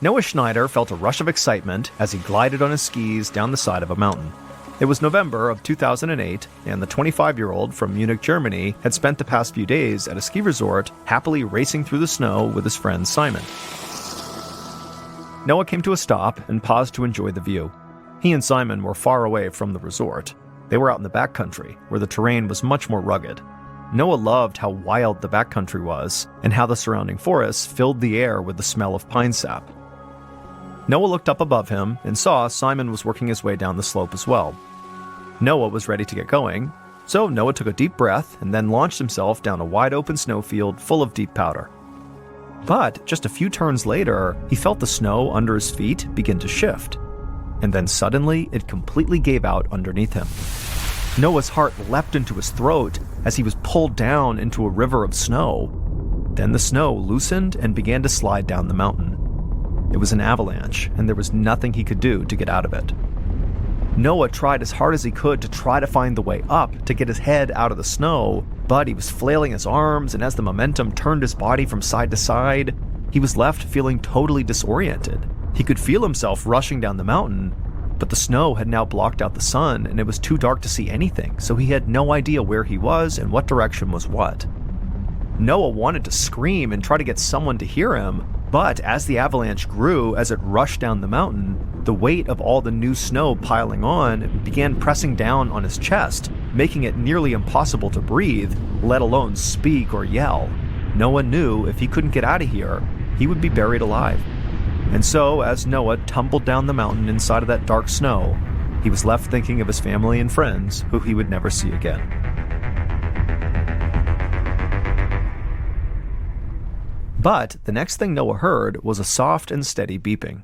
Noah Schneider felt a rush of excitement as he glided on his skis down the side of a mountain. It was November of 2008, and the 25-year-old from Munich, Germany, had spent the past few days at a ski resort happily racing through the snow with his friend Simon. Noah came to a stop and paused to enjoy the view. He and Simon were far away from the resort. They were out in the backcountry, where the terrain was much more rugged. Noah loved how wild the backcountry was, and how the surrounding forests filled the air with the smell of pine sap. Noah looked up above him and saw Simon was working his way down the slope as well. Noah was ready to get going, so Noah took a deep breath and then launched himself down a wide-open snowfield full of deep powder. But just a few turns later, he felt the snow under his feet begin to shift, and then suddenly it completely gave out underneath him. Noah's heart leapt into his throat as he was pulled down into a river of snow. Then the snow loosened and began to slide down the mountain. It was an avalanche, and there was nothing he could do to get out of it. Noah tried as hard as he could to try to find the way up to get his head out of the snow, but he was flailing his arms, and as the momentum turned his body from side to side, he was left feeling totally disoriented. He could feel himself rushing down the mountain, but the snow had now blocked out the sun, and it was too dark to see anything, so he had no idea where he was and what direction was what. Noah wanted to scream and try to get someone to hear him, but as the avalanche grew, as it rushed down the mountain, the weight of all the new snow piling on began pressing down on his chest, making it nearly impossible to breathe, let alone speak or yell. Noah knew if he couldn't get out of here, he would be buried alive. And so, as Noah tumbled down the mountain inside of that dark snow, he was left thinking of his family and friends who he would never see again. But the next thing Noah heard was a soft and steady beeping.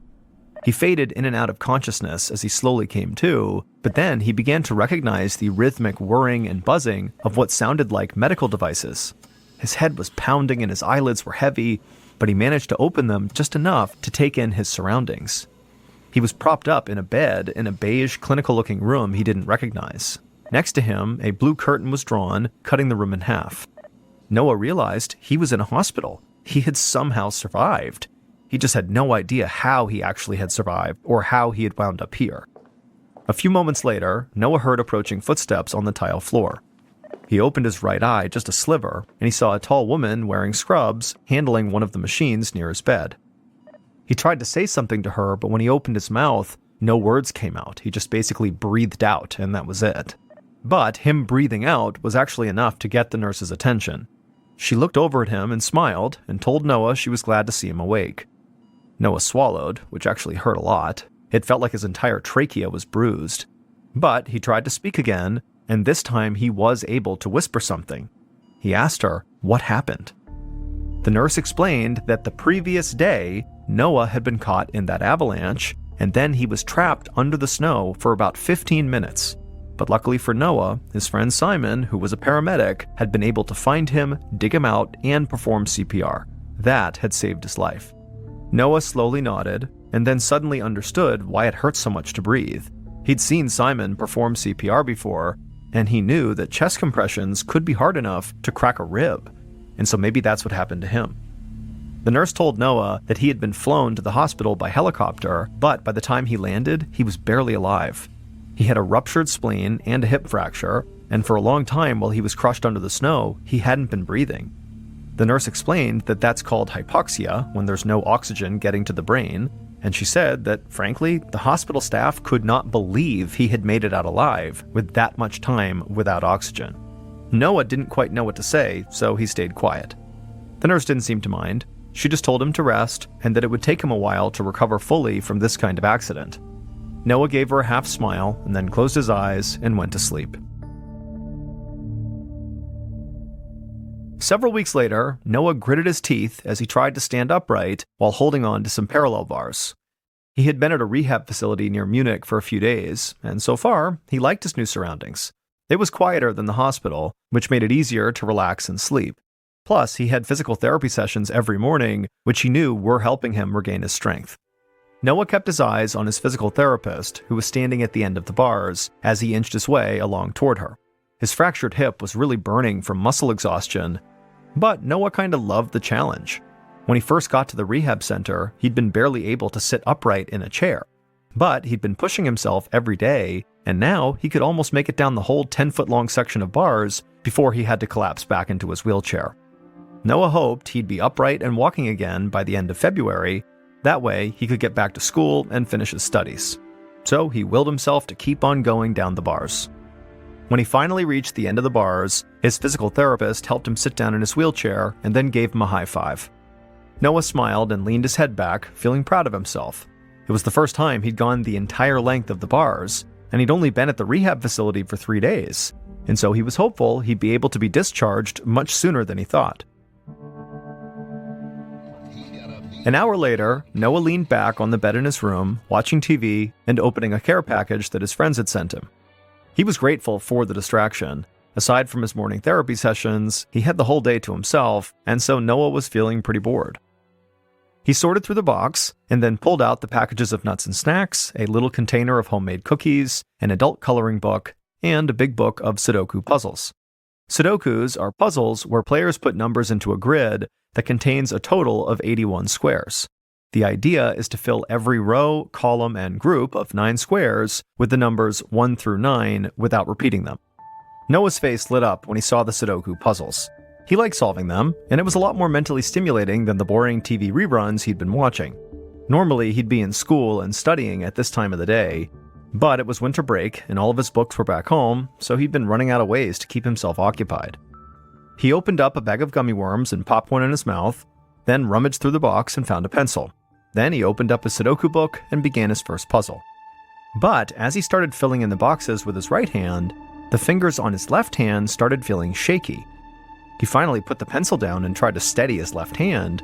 He faded in and out of consciousness as he slowly came to, but then he began to recognize the rhythmic whirring and buzzing of what sounded like medical devices. His head was pounding and his eyelids were heavy, but he managed to open them just enough to take in his surroundings. He was propped up in a bed in a beige, clinical-looking room he didn't recognize. Next to him, a blue curtain was drawn, cutting the room in half. Noah realized he was in a hospital. He had somehow survived. He just had no idea how he actually had survived or how he had wound up here. A few moments later, Noah heard approaching footsteps on the tile floor. He opened his right eye just a sliver, and he saw a tall woman wearing scrubs handling one of the machines near his bed. He tried to say something to her, but when he opened his mouth, no words came out. He just basically breathed out, and that was it. But him breathing out was actually enough to get the nurse's attention. She looked over at him and smiled and told Noah she was glad to see him awake. Noah swallowed, which actually hurt a lot. It felt like his entire trachea was bruised. But he tried to speak again, and this time he was able to whisper something. He asked her what happened. The nurse explained that the previous day, Noah had been caught in that avalanche, and then he was trapped under the snow for about 15 minutes. But luckily for Noah, his friend Simon, who was a paramedic, had been able to find him, dig him out, and perform CPR. That had saved his life. Noah slowly nodded, and then suddenly understood why it hurt so much to breathe. He'd seen Simon perform CPR before, and he knew that chest compressions could be hard enough to crack a rib, and so maybe that's what happened to him. The nurse told Noah that he had been flown to the hospital by helicopter, but by the time he landed, he was barely alive. He had a ruptured spleen and a hip fracture, and for a long time while he was crushed under the snow, he hadn't been breathing. The nurse explained that that's called hypoxia, when there's no oxygen getting to the brain, and she said that, frankly, the hospital staff could not believe he had made it out alive with that much time without oxygen. Noah didn't quite know what to say, so he stayed quiet. The nurse didn't seem to mind. She just told him to rest, and that it would take him a while to recover fully from this kind of accident. Noah gave her a half smile and then closed his eyes and went to sleep. Several weeks later, Noah gritted his teeth as he tried to stand upright while holding on to some parallel bars. He had been at a rehab facility near Munich for a few days, and so far, he liked his new surroundings. It was quieter than the hospital, which made it easier to relax and sleep. Plus, he had physical therapy sessions every morning, which he knew were helping him regain his strength. Noah kept his eyes on his physical therapist, who was standing at the end of the bars, as he inched his way along toward her. His fractured hip was really burning from muscle exhaustion, but Noah kinda loved the challenge. When he first got to the rehab center, he'd been barely able to sit upright in a chair. But he'd been pushing himself every day, and now he could almost make it down the whole 10-foot-long section of bars before he had to collapse back into his wheelchair. Noah hoped he'd be upright and walking again by the end of February. That way, he could get back to school and finish his studies. So he willed himself to keep on going down the bars. When he finally reached the end of the bars, his physical therapist helped him sit down in his wheelchair and then gave him a high five. Noah smiled and leaned his head back, feeling proud of himself. It was the first time he'd gone the entire length of the bars, and he'd only been at the rehab facility for 3 days, and so he was hopeful he'd be able to be discharged much sooner than he thought. An hour later, Noah leaned back on the bed in his room, watching TV and opening a care package that his friends had sent him. He was grateful for the distraction. Aside from his morning therapy sessions, he had the whole day to himself, and so Noah was feeling pretty bored. He sorted through the box, and then pulled out the packages of nuts and snacks, a little container of homemade cookies, an adult coloring book, and a big book of Sudoku puzzles. Sudokus are puzzles where players put numbers into a grid that contains a total of 81 squares. The idea is to fill every row, column, and group of 9 squares with the numbers 1 through 9 without repeating them. Noah's face lit up when he saw the Sudoku puzzles. He liked solving them, and it was a lot more mentally stimulating than the boring TV reruns he'd been watching. Normally, he'd be in school and studying at this time of the day, but it was winter break and all of his books were back home, so he'd been running out of ways to keep himself occupied. He opened up a bag of gummy worms and popped one in his mouth, then rummaged through the box and found a pencil. Then he opened up his Sudoku book and began his first puzzle. But as he started filling in the boxes with his right hand, the fingers on his left hand started feeling shaky. He finally put the pencil down and tried to steady his left hand,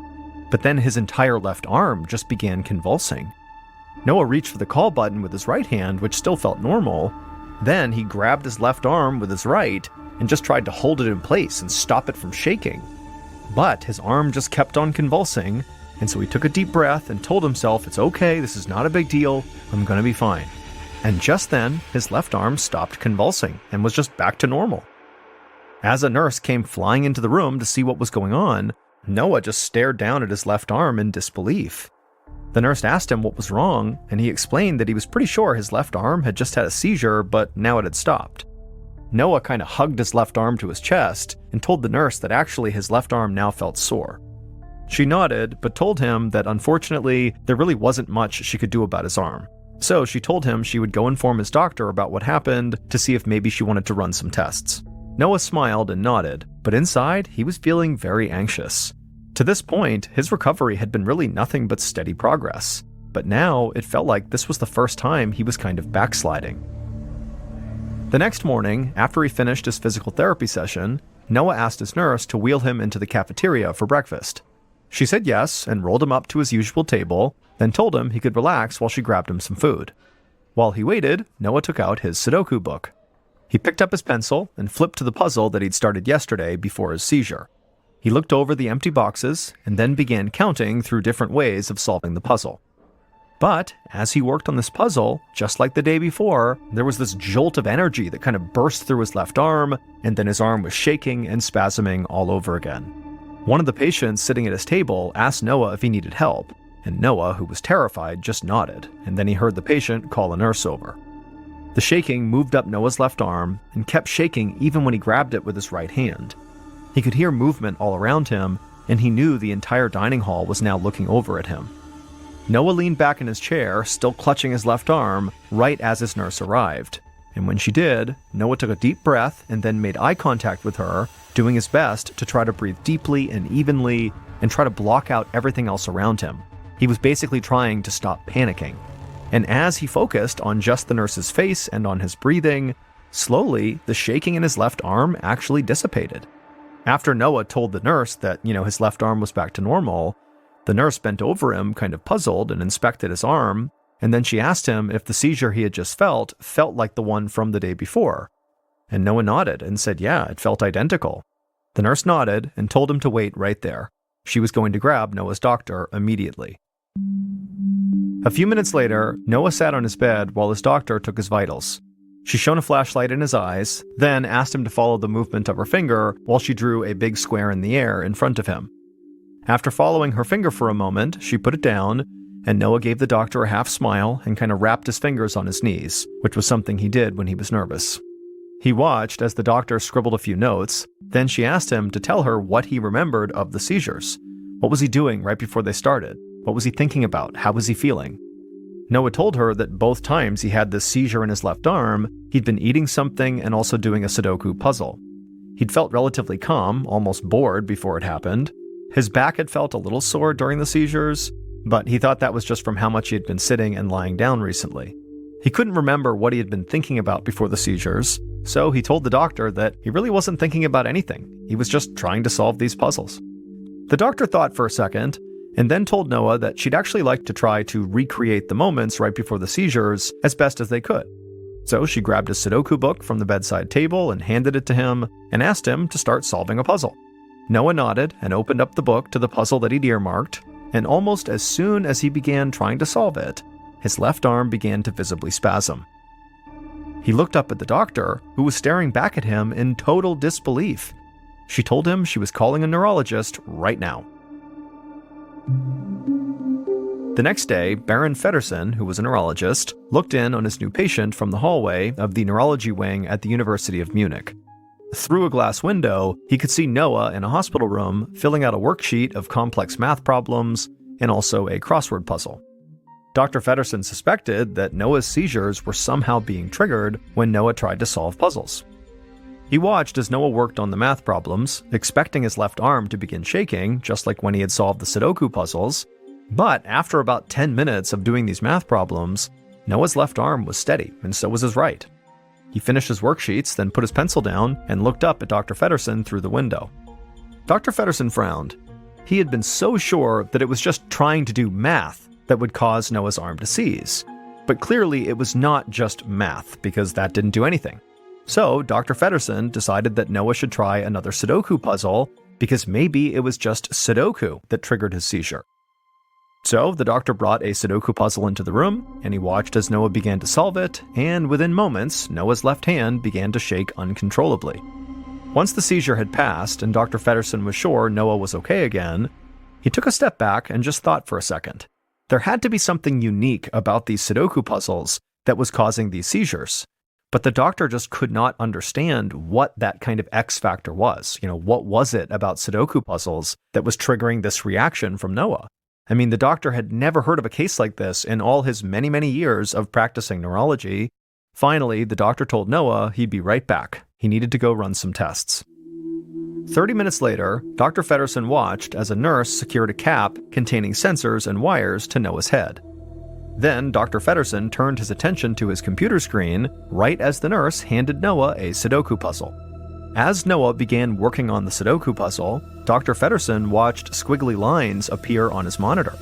but then his entire left arm just began convulsing. Noah reached for the call button with his right hand, which still felt normal. Then he grabbed his left arm with his right and just tried to hold it in place and stop it from shaking. But his arm just kept on convulsing, and so he took a deep breath and told himself, "It's okay, this is not a big deal, I'm gonna be fine." And just then, his left arm stopped convulsing and was just back to normal. As a nurse came flying into the room to see what was going on, Noah just stared down at his left arm in disbelief. The nurse asked him what was wrong, and he explained that he was pretty sure his left arm had just had a seizure, but now it had stopped. Noah kind of hugged his left arm to his chest and told the nurse that actually his left arm now felt sore. She nodded, but told him that unfortunately, there really wasn't much she could do about his arm. So she told him she would go inform his doctor about what happened to see if maybe she wanted to run some tests. Noah smiled and nodded, but inside, he was feeling very anxious. To this point, his recovery had been really nothing but steady progress, but now it felt like this was the first time he was kind of backsliding. The next morning, after he finished his physical therapy session, Noah asked his nurse to wheel him into the cafeteria for breakfast. She said yes and rolled him up to his usual table, then told him he could relax while she grabbed him some food. While he waited, Noah took out his Sudoku book. He picked up his pencil and flipped to the puzzle that he'd started yesterday before his seizure. He looked over the empty boxes and then began counting through different ways of solving the puzzle. But as he worked on this puzzle, just like the day before, there was this jolt of energy that kind of burst through his left arm, and then his arm was shaking and spasming all over again. One of the patients sitting at his table asked Noah if he needed help, and Noah, who was terrified, just nodded, and then he heard the patient call a nurse over. The shaking moved up Noah's left arm and kept shaking even when he grabbed it with his right hand. He could hear movement all around him, and he knew the entire dining hall was now looking over at him. Noah leaned back in his chair, still clutching his left arm, right as his nurse arrived. And when she did, Noah took a deep breath and then made eye contact with her, doing his best to try to breathe deeply and evenly and try to block out everything else around him. He was basically trying to stop panicking. And as he focused on just the nurse's face and on his breathing, slowly the shaking in his left arm actually dissipated. After Noah told the nurse that, his left arm was back to normal, the nurse bent over him, kind of puzzled, and inspected his arm, and then she asked him if the seizure he had just felt like the one from the day before. And Noah nodded and said, yeah, it felt identical. The nurse nodded and told him to wait right there. She was going to grab Noah's doctor immediately. A few minutes later, Noah sat on his bed while his doctor took his vitals. She shone a flashlight in his eyes, then asked him to follow the movement of her finger while she drew a big square in the air in front of him. After following her finger for a moment, she put it down, and Noah gave the doctor a half smile and kind of wrapped his fingers on his knees, which was something he did when he was nervous. He watched as the doctor scribbled a few notes, then she asked him to tell her what he remembered of the seizures. What was he doing right before they started? What was he thinking about? How was he feeling? Noah told her that both times he had this seizure in his left arm, he'd been eating something and also doing a Sudoku puzzle. He'd felt relatively calm, almost bored before it happened. His back had felt a little sore during the seizures, but he thought that was just from how much he had been sitting and lying down recently. He couldn't remember what he had been thinking about before the seizures, so he told the doctor that he really wasn't thinking about anything. He was just trying to solve these puzzles. The doctor thought for a second, and then told Noah that she'd actually like to try to recreate the moments right before the seizures as best as they could. So she grabbed a Sudoku book from the bedside table and handed it to him and asked him to start solving a puzzle. Noah nodded and opened up the book to the puzzle that he'd earmarked, and almost as soon as he began trying to solve it, his left arm began to visibly spasm. He looked up at the doctor, who was staring back at him in total disbelief. She told him she was calling a neurologist right now. The next day, Baron Feddersen, who was a neurologist, looked in on his new patient from the hallway of the neurology wing at the University of Munich. Through a glass window, he could see Noah in a hospital room filling out a worksheet of complex math problems and also a crossword puzzle. Dr. Feddersen suspected that Noah's seizures were somehow being triggered when Noah tried to solve puzzles. He watched as Noah worked on the math problems, expecting his left arm to begin shaking, just like when he had solved the Sudoku puzzles. But after about 10 minutes of doing these math problems, Noah's left arm was steady, and so was his right. He finished his worksheets, then put his pencil down and looked up at Dr. Feddersen through the window. Dr. Feddersen frowned. He had been so sure that it was just trying to do math that would cause Noah's arm to seize. But clearly it was not just math, because that didn't do anything. So Dr. Feddersen decided that Noah should try another Sudoku puzzle, because maybe it was just Sudoku that triggered his seizure. So the doctor brought a Sudoku puzzle into the room, and he watched as Noah began to solve it, and within moments, Noah's left hand began to shake uncontrollably. Once the seizure had passed and Dr. Feddersen was sure Noah was okay again, he took a step back and just thought for a second. There had to be something unique about these Sudoku puzzles that was causing these seizures. But the doctor just could not understand what that kind of X factor was. What was it about Sudoku puzzles that was triggering this reaction from Noah? I mean, the doctor had never heard of a case like this in all his many, many years of practicing neurology. Finally, the doctor told Noah he'd be right back. He needed to go run some tests. 30 minutes later, Dr. Feddersen watched as a nurse secured a cap containing sensors and wires to Noah's head. Then Dr. Feddersen turned his attention to his computer screen right as the nurse handed Noah a Sudoku puzzle. As Noah began working on the Sudoku puzzle, Dr. Feddersen watched squiggly lines appear on his monitor.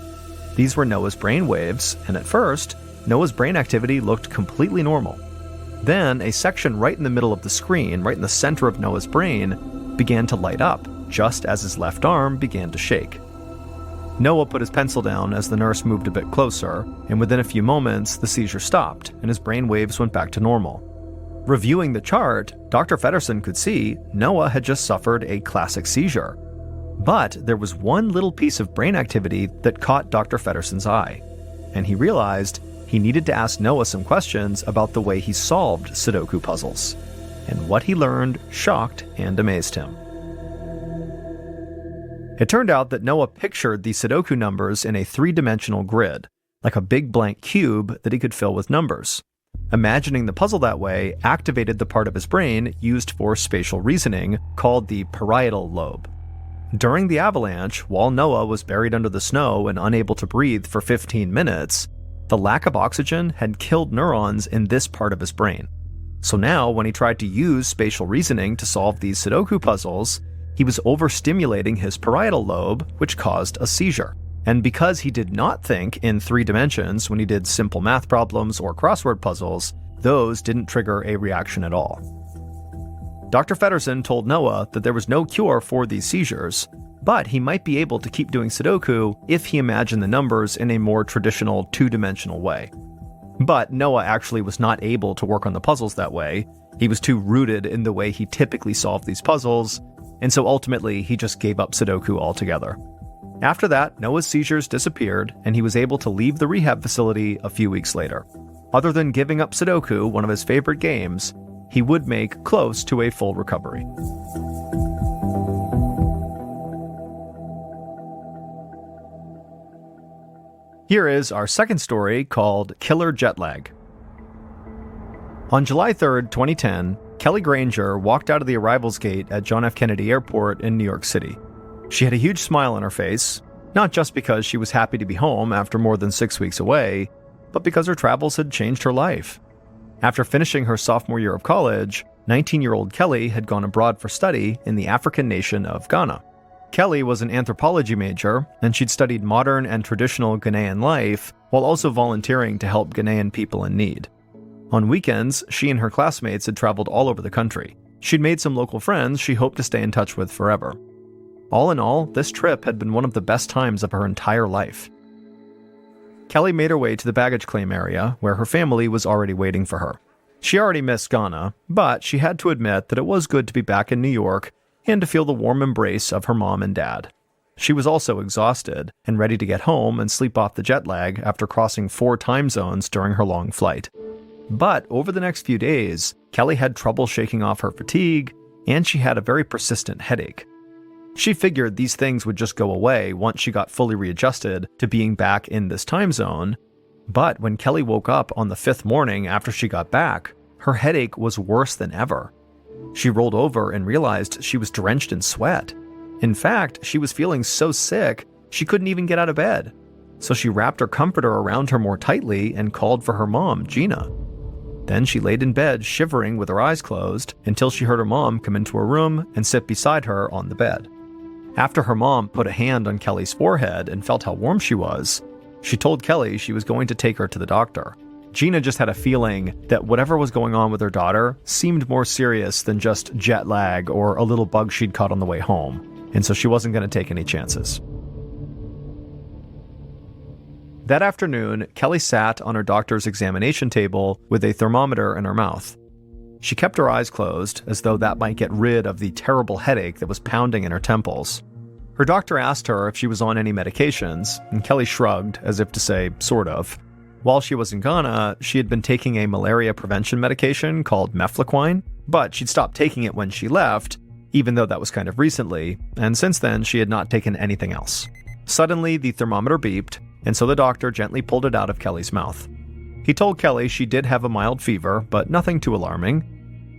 These were Noah's brain waves, and at first, Noah's brain activity looked completely normal. Then, a section right in the middle of the screen, right in the center of Noah's brain, began to light up, just as his left arm began to shake. Noah put his pencil down as the nurse moved a bit closer, and within a few moments, the seizure stopped, and his brain waves went back to normal. Reviewing the chart, Dr. Feddersen could see Noah had just suffered a classic seizure. But there was one little piece of brain activity that caught Dr. Feddersen's eye, and he realized he needed to ask Noah some questions about the way he solved Sudoku puzzles. And what he learned shocked and amazed him. It turned out that Noah pictured the Sudoku numbers in a three-dimensional grid, like a big blank cube that he could fill with numbers. Imagining the puzzle that way activated the part of his brain used for spatial reasoning called the parietal lobe. During the avalanche, while Noah was buried under the snow and unable to breathe for 15 minutes, the lack of oxygen had killed neurons in this part of his brain. So now, when he tried to use spatial reasoning to solve these Sudoku puzzles, he was overstimulating his parietal lobe, which caused a seizure. And because he did not think in 3 dimensions when he did simple math problems or crossword puzzles, those didn't trigger a reaction at all. Dr. Feddersen told Noah that there was no cure for these seizures, but he might be able to keep doing Sudoku if he imagined the numbers in a more traditional 2-dimensional way. But Noah actually was not able to work on the puzzles that way. He was too rooted in the way he typically solved these puzzles, and so ultimately he just gave up Sudoku altogether. After that, Noah's seizures disappeared, and he was able to leave the rehab facility a few weeks later. Other than giving up Sudoku, one of his favorite games, he would make close to a full recovery. Here is our second story called Killer Jet Lag. On July 3rd, 2010, Kelly Granger walked out of the arrivals gate at John F. Kennedy Airport in New York City. She had a huge smile on her face, not just because she was happy to be home after more than 6 weeks away, but because her travels had changed her life. After finishing her sophomore year of college, 19-year-old Kelly had gone abroad for study in the African nation of Ghana. Kelly was an anthropology major, and she'd studied modern and traditional Ghanaian life while also volunteering to help Ghanaian people in need. On weekends, she and her classmates had traveled all over the country. She'd made some local friends she hoped to stay in touch with forever. All in all, this trip had been one of the best times of her entire life. Kelly made her way to the baggage claim area, where her family was already waiting for her. She already missed Ghana, but she had to admit that it was good to be back in New York and to feel the warm embrace of her mom and dad. She was also exhausted and ready to get home and sleep off the jet lag after crossing 4 time zones during her long flight. But over the next few days, Kelly had trouble shaking off her fatigue, and she had a very persistent headache. She figured these things would just go away once she got fully readjusted to being back in this time zone, but when Kelly woke up on the 5th morning after she got back, her headache was worse than ever. She rolled over and realized she was drenched in sweat. In fact, she was feeling so sick, she couldn't even get out of bed. So she wrapped her comforter around her more tightly and called for her mom, Gina. Then she laid in bed, shivering with her eyes closed, until she heard her mom come into her room and sit beside her on the bed. After her mom put a hand on Kelly's forehead and felt how warm she was, she told Kelly she was going to take her to the doctor. Gina just had a feeling that whatever was going on with her daughter seemed more serious than just jet lag or a little bug she'd caught on the way home, and so she wasn't going to take any chances. That afternoon, Kelly sat on her doctor's examination table with a thermometer in her mouth. She kept her eyes closed, as though that might get rid of the terrible headache that was pounding in her temples. Her doctor asked her if she was on any medications, and Kelly shrugged, as if to say, sort of. While she was in Ghana, she had been taking a malaria prevention medication called mefloquine, but she'd stopped taking it when she left, even though that was kind of recently, and since then she had not taken anything else. Suddenly, the thermometer beeped, and so the doctor gently pulled it out of Kelly's mouth. He told Kelly she did have a mild fever, but nothing too alarming.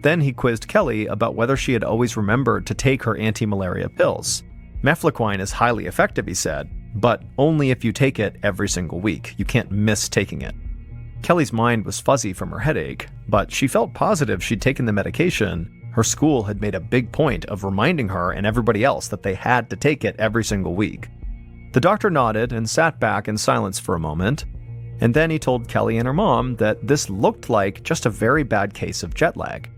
Then he quizzed Kelly about whether she had always remembered to take her anti-malaria pills. Mefloquine is highly effective, he said, but only if you take it every single week. You can't miss taking it. Kelly's mind was fuzzy from her headache, but she felt positive she'd taken the medication. Her school had made a big point of reminding her and everybody else that they had to take it every single week. The doctor nodded and sat back in silence for a moment, and then he told Kelly and her mom that this looked like just a very bad case of jet lag.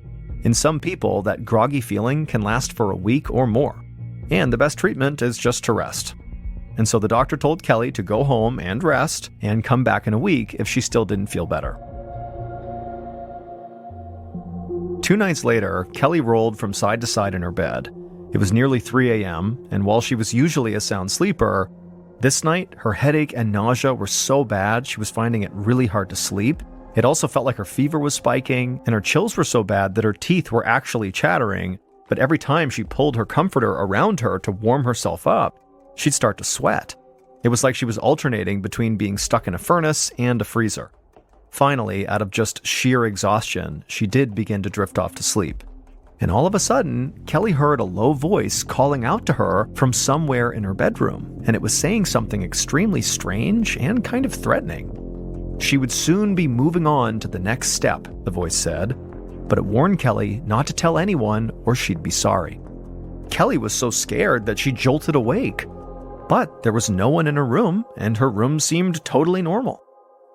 In some people, that groggy feeling can last for a week or more, and the best treatment is just to rest. And so the doctor told Kelly to go home and rest and come back in a week if she still didn't feel better. 2 nights later, Kelly rolled from side to side in her bed. It was nearly 3 a.m., and while she was usually a sound sleeper, this night her headache and nausea were so bad she was finding it really hard to sleep. It also felt like her fever was spiking, and her chills were so bad that her teeth were actually chattering, but every time she pulled her comforter around her to warm herself up, she'd start to sweat. It was like she was alternating between being stuck in a furnace and a freezer. Finally, out of just sheer exhaustion, she did begin to drift off to sleep. And all of a sudden, Kelly heard a low voice calling out to her from somewhere in her bedroom, and it was saying something extremely strange and kind of threatening. She would soon be moving on to the next step, the voice said, but it warned Kelly not to tell anyone or she'd be sorry. Kelly was so scared that she jolted awake. But there was no one in her room, and her room seemed totally normal.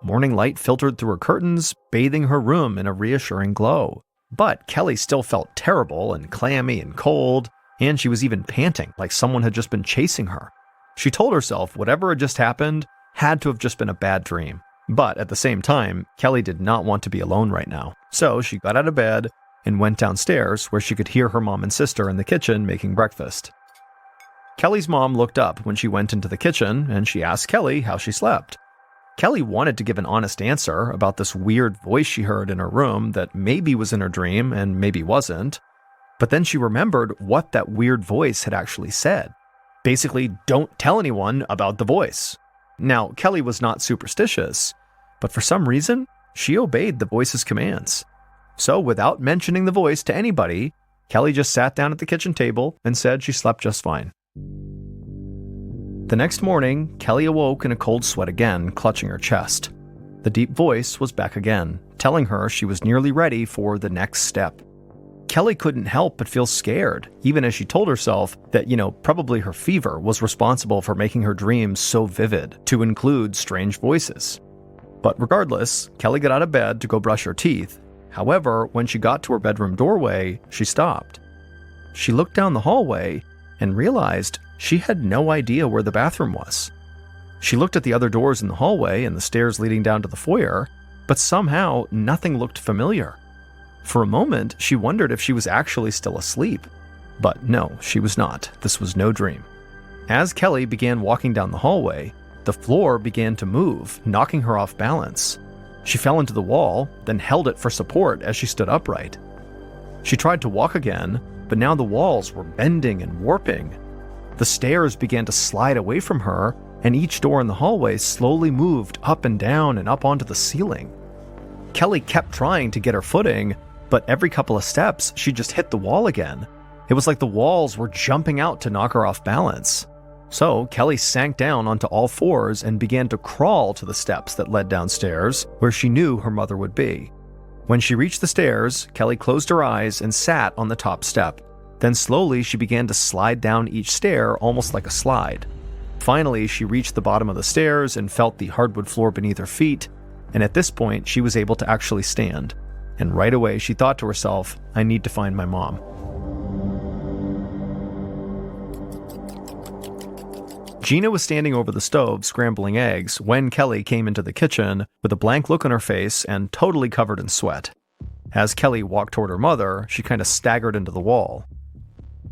Morning light filtered through her curtains, bathing her room in a reassuring glow. But Kelly still felt terrible and clammy and cold, and she was even panting like someone had just been chasing her. She told herself whatever had just happened had to have just been a bad dream. But at the same time, Kelly did not want to be alone right now. So she got out of bed and went downstairs where she could hear her mom and sister in the kitchen making breakfast. Kelly's mom looked up when she went into the kitchen and she asked Kelly how she slept. Kelly wanted to give an honest answer about this weird voice she heard in her room that maybe was in her dream and maybe wasn't. But then she remembered what that weird voice had actually said. Basically, don't tell anyone about the voice. Now, Kelly was not superstitious, but for some reason, she obeyed the voice's commands. So without mentioning the voice to anybody, Kelly just sat down at the kitchen table and said she slept just fine. The next morning, Kelly awoke in a cold sweat again, clutching her chest. The deep voice was back again, telling her she was nearly ready for the next step. Kelly couldn't help but feel scared, even as she told herself that, probably her fever was responsible for making her dreams so vivid, to include strange voices. But regardless, Kelly got out of bed to go brush her teeth. However, when she got to her bedroom doorway, she stopped. She looked down the hallway and realized she had no idea where the bathroom was. She looked at the other doors in the hallway and the stairs leading down to the foyer, but somehow nothing looked familiar. For a moment, she wondered if she was actually still asleep. But no, she was not. This was no dream. As Kelly began walking down the hallway, the floor began to move, knocking her off balance. She fell into the wall, then held it for support as she stood upright. She tried to walk again, but now the walls were bending and warping. The stairs began to slide away from her, and each door in the hallway slowly moved up and down and up onto the ceiling. Kelly kept trying to get her footing, but every couple of steps, she just hit the wall again. It was like the walls were jumping out to knock her off balance. So Kelly sank down onto all fours and began to crawl to the steps that led downstairs, where she knew her mother would be. When she reached the stairs, Kelly closed her eyes and sat on the top step. Then slowly she began to slide down each stair almost like a slide. Finally, she reached the bottom of the stairs and felt the hardwood floor beneath her feet, and at this point, she was able to actually stand. And right away, she thought to herself, I need to find my mom. Gina was standing over the stove scrambling eggs when Kelly came into the kitchen with a blank look on her face and totally covered in sweat. As Kelly walked toward her mother, she kind of staggered into the wall.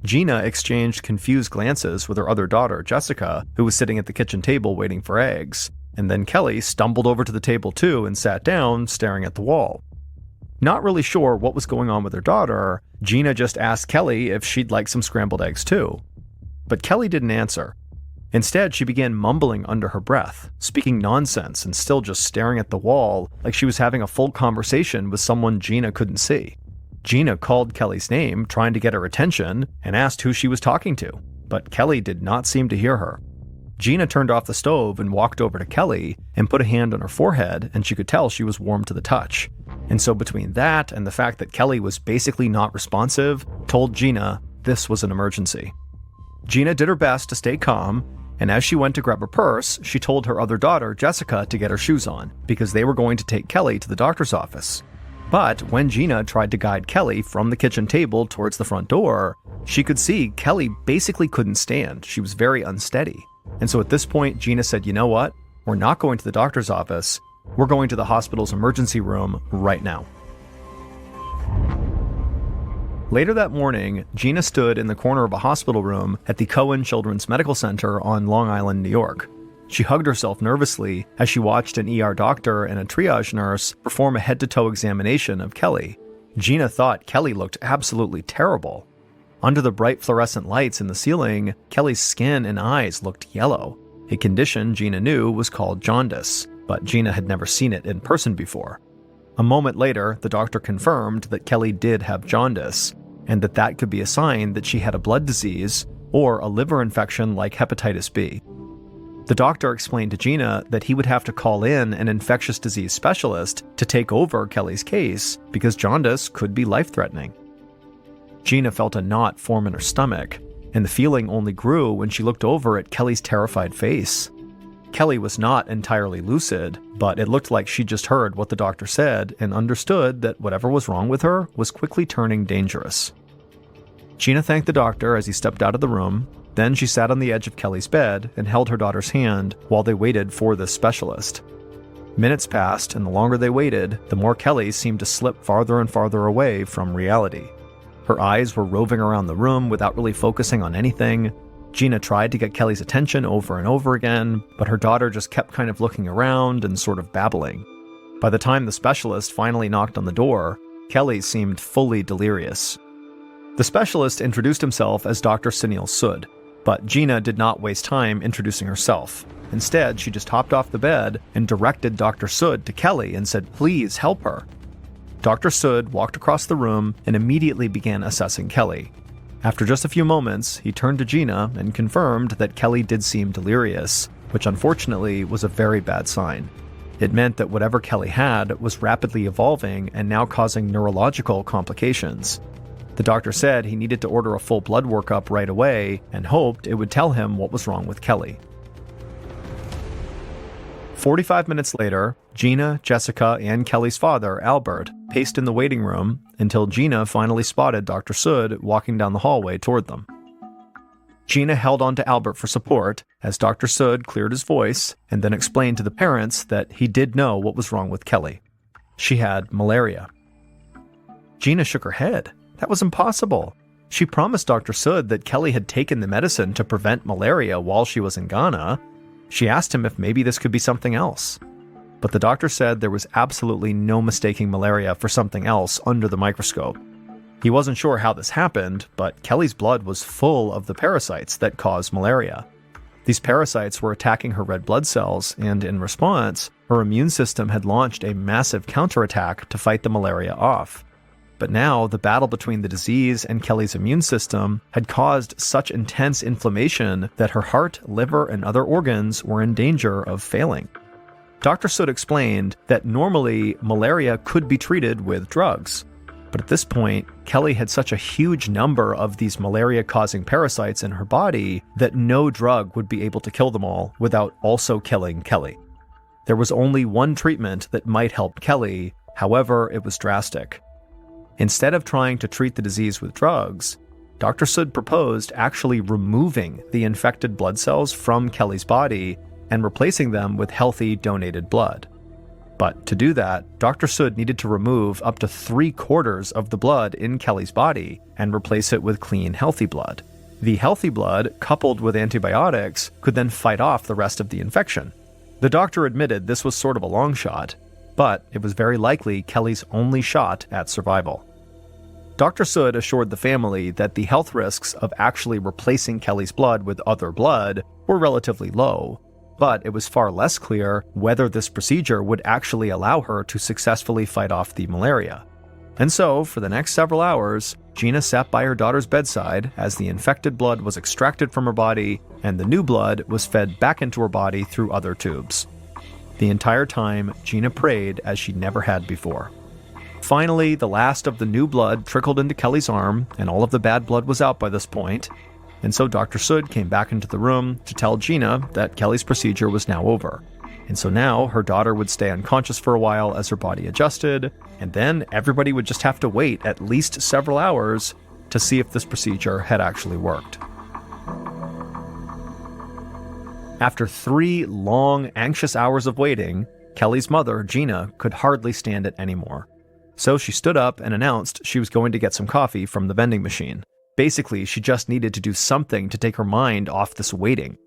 Gina exchanged confused glances with her other daughter, Jessica, who was sitting at the kitchen table waiting for eggs, and then Kelly stumbled over to the table too and sat down, staring at the wall. Not really sure what was going on with her daughter, Gina just asked Kelly if she'd like some scrambled eggs too. But Kelly didn't answer. Instead, she began mumbling under her breath, speaking nonsense and still just staring at the wall like she was having a full conversation with someone Gina couldn't see. Gina called Kelly's name, trying to get her attention, and asked who she was talking to, but Kelly did not seem to hear her. Gina turned off the stove and walked over to Kelly and put a hand on her forehead, and she could tell she was warm to the touch. And so between that and the fact that Kelly was basically not responsive, told Gina this was an emergency. Gina did her best to stay calm, and as she went to grab her purse, she told her other daughter, Jessica, to get her shoes on, because they were going to take Kelly to the doctor's office. But when Gina tried to guide Kelly from the kitchen table towards the front door, she could see Kelly basically couldn't stand. She was very unsteady. And so at this point, Gina said, you know what? We're not going to the doctor's office. We're going to the hospital's emergency room right now. Later that morning, Gina stood in the corner of a hospital room at the Cohen Children's Medical Center on Long Island, New York. She hugged herself nervously as she watched an ER doctor and a triage nurse perform a head-to-toe examination of Kelly. Gina thought Kelly looked absolutely terrible. Under the bright fluorescent lights in the ceiling, Kelly's skin and eyes looked yellow, a condition Gina knew was called jaundice, but Gina had never seen it in person before. A moment later, the doctor confirmed that Kelly did have jaundice, and that could be a sign that she had a blood disease or a liver infection like hepatitis B. The doctor explained to Gina that he would have to call in an infectious disease specialist to take over Kelly's case because jaundice could be life-threatening. Gina felt a knot form in her stomach, and the feeling only grew when she looked over at Kelly's terrified face. Kelly was not entirely lucid, but it looked like she just heard what the doctor said and understood that whatever was wrong with her was quickly turning dangerous. Gina thanked the doctor as he stepped out of the room. Then she sat on the edge of Kelly's bed and held her daughter's hand while they waited for this specialist. Minutes passed, and the longer they waited, the more Kelly seemed to slip farther and farther away from reality. Her eyes were roving around the room without really focusing on anything. Gina tried to get Kelly's attention over and over again, but her daughter just kept kind of looking around and sort of babbling. By the time the specialist finally knocked on the door, Kelly seemed fully delirious. The specialist introduced himself as Dr. Sunil Sood, but Gina did not waste time introducing herself. Instead, she just hopped off the bed and directed Dr. Sood to Kelly and said, "Please help her." Dr. Sood walked across the room and immediately began assessing Kelly. After just a few moments, he turned to Gina and confirmed that Kelly did seem delirious, which unfortunately was a very bad sign. It meant that whatever Kelly had was rapidly evolving and now causing neurological complications. The doctor said he needed to order a full blood workup right away and hoped it would tell him what was wrong with Kelly. 45 minutes later, Gina, Jessica, and Kelly's father, Albert, paced in the waiting room until Gina finally spotted Dr. Sood walking down the hallway toward them. Gina held on to Albert for support as Dr. Sood cleared his voice and then explained to the parents that he did know what was wrong with Kelly. She had malaria. Gina shook her head. That was impossible. She promised Dr. Sood that Kelly had taken the medicine to prevent malaria while she was in Ghana. She asked him if maybe this could be something else. But the doctor said there was absolutely no mistaking malaria for something else under the microscope. He wasn't sure how this happened, but Kelly's blood was full of the parasites that cause malaria. These parasites were attacking her red blood cells, and in response, her immune system had launched a massive counterattack to fight the malaria off. But now, the battle between the disease and Kelly's immune system had caused such intense inflammation that her heart, liver, and other organs were in danger of failing. Dr. Sood explained that normally malaria could be treated with drugs. But at this point, Kelly had such a huge number of these malaria-causing parasites in her body that no drug would be able to kill them all without also killing Kelly. There was only one treatment that might help Kelly, however, it was drastic. Instead of trying to treat the disease with drugs, Dr. Sood proposed actually removing the infected blood cells from Kelly's body and replacing them with healthy donated blood. But to do that, Dr. Sood needed to remove up to 3/4 of the blood in Kelly's body and replace it with clean, healthy blood. The healthy blood, coupled with antibiotics, could then fight off the rest of the infection. The doctor admitted this was sort of a long shot, but it was very likely Kelly's only shot at survival. Dr. Sood assured the family that the health risks of actually replacing Kelly's blood with other blood were relatively low, but it was far less clear whether this procedure would actually allow her to successfully fight off the malaria. And so, for the next several hours, Gina sat by her daughter's bedside as the infected blood was extracted from her body and the new blood was fed back into her body through other tubes. The entire time, Gina prayed as she never had before. Finally, the last of the new blood trickled into Kelly's arm, and all of the bad blood was out by this point, and so Dr. Sood came back into the room to tell Gina that Kelly's procedure was now over. And so now her daughter would stay unconscious for a while as her body adjusted, and then everybody would just have to wait at least several hours to see if this procedure had actually worked. After 3 long, anxious hours of waiting, Kelly's mother, Gina, could hardly stand it anymore. So she stood up and announced she was going to get some coffee from the vending machine. Basically, she just needed to do something to take her mind off this waiting.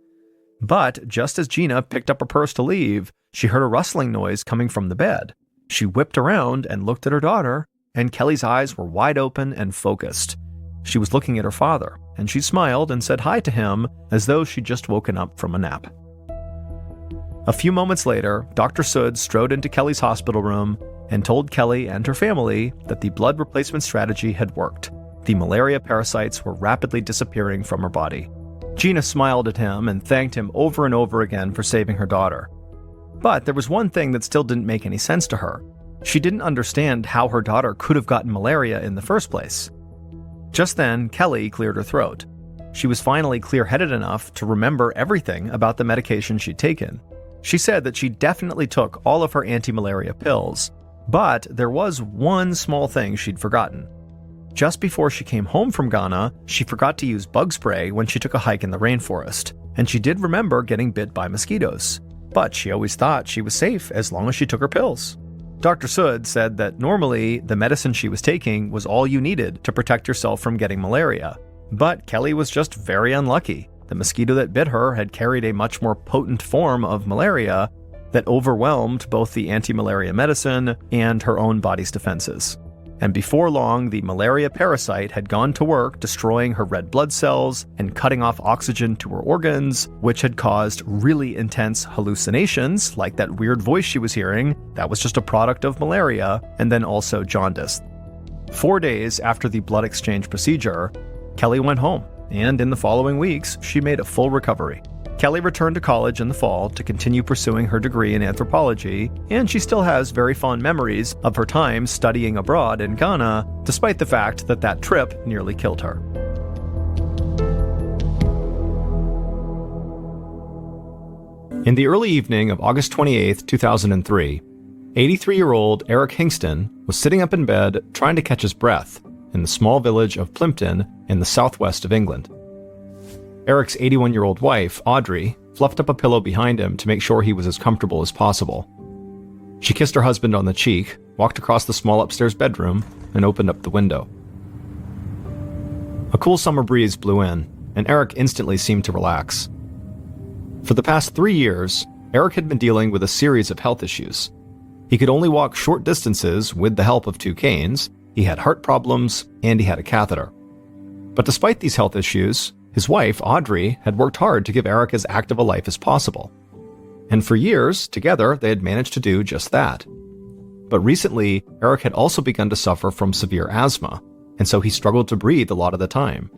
But just as Gina picked up her purse to leave, she heard a rustling noise coming from the bed. She whipped around and looked at her daughter, and Kelly's eyes were wide open and focused. She was looking at her father, and she smiled and said hi to him as though she'd just woken up from a nap. A few moments later, Dr. Sood strode into Kelly's hospital room and told Kelly and her family that the blood replacement strategy had worked. The malaria parasites were rapidly disappearing from her body. Gina smiled at him and thanked him over and over again for saving her daughter. But there was one thing that still didn't make any sense to her. She didn't understand how her daughter could have gotten malaria in the first place. Just then, Kelly cleared her throat. She was finally clear-headed enough to remember everything about the medication she'd taken. She said that she definitely took all of her anti-malaria pills, but there was one small thing she'd forgotten. Just before she came home from Ghana, she forgot to use bug spray when she took a hike in the rainforest, and she did remember getting bit by mosquitoes. But she always thought she was safe as long as she took her pills. Dr. Sood said that normally the medicine she was taking was all you needed to protect yourself from getting malaria. But Kelly was just very unlucky. the mosquito that bit her had carried a much more potent form of malaria that overwhelmed both the anti-malaria medicine and her own body's defenses. And before long, the malaria parasite had gone to work destroying her red blood cells and cutting off oxygen to her organs, which had caused really intense hallucinations, like that weird voice she was hearing. That was just a product of malaria, and then also jaundice. 4 days after the blood exchange procedure, Kelly went home, and in the following weeks, she made a full recovery. Kelly returned to college in the fall to continue pursuing her degree in anthropology, and she still has very fond memories of her time studying abroad in Ghana, despite the fact that that trip nearly killed her. In the early evening of August 28, 2003, 83-year-old Eric Hingston was sitting up in bed trying to catch his breath in the small village of Plympton in the southwest of England. Eric's 81-year-old wife, Audrey, fluffed up a pillow behind him to make sure he was as comfortable as possible. She kissed her husband on the cheek, walked across the small upstairs bedroom, and opened up the window. A cool summer breeze blew in, and Eric instantly seemed to relax. For the past 3 years, Eric had been dealing with a series of health issues. He could only walk short distances with the help of 2 canes, he had heart problems, and he had a catheter. But despite these health issues, his wife, Audrey, had worked hard to give Eric as active a life as possible. And for years, together, they had managed to do just that. But recently, Eric had also begun to suffer from severe asthma, and so he struggled to breathe a lot of the time.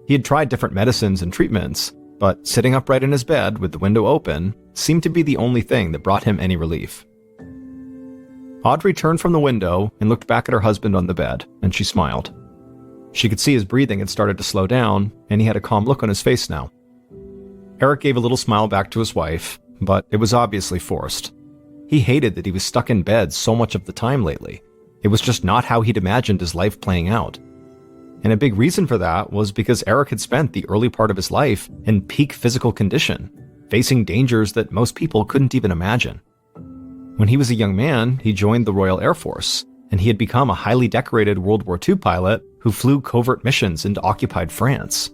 He had tried different medicines and treatments, but sitting upright in his bed with the window open seemed to be the only thing that brought him any relief. Audrey turned from the window and looked back at her husband on the bed, and she smiled. She could see his breathing had started to slow down, and he had a calm look on his face now. Eric gave a little smile back to his wife, but it was obviously forced. He hated that he was stuck in bed so much of the time lately. It was just not how he'd imagined his life playing out. And a big reason for that was because Eric had spent the early part of his life in peak physical condition, facing dangers that most people couldn't even imagine. When he was a young man, he joined the Royal Air Force, and he had become a highly decorated World War II pilot who flew covert missions into occupied France.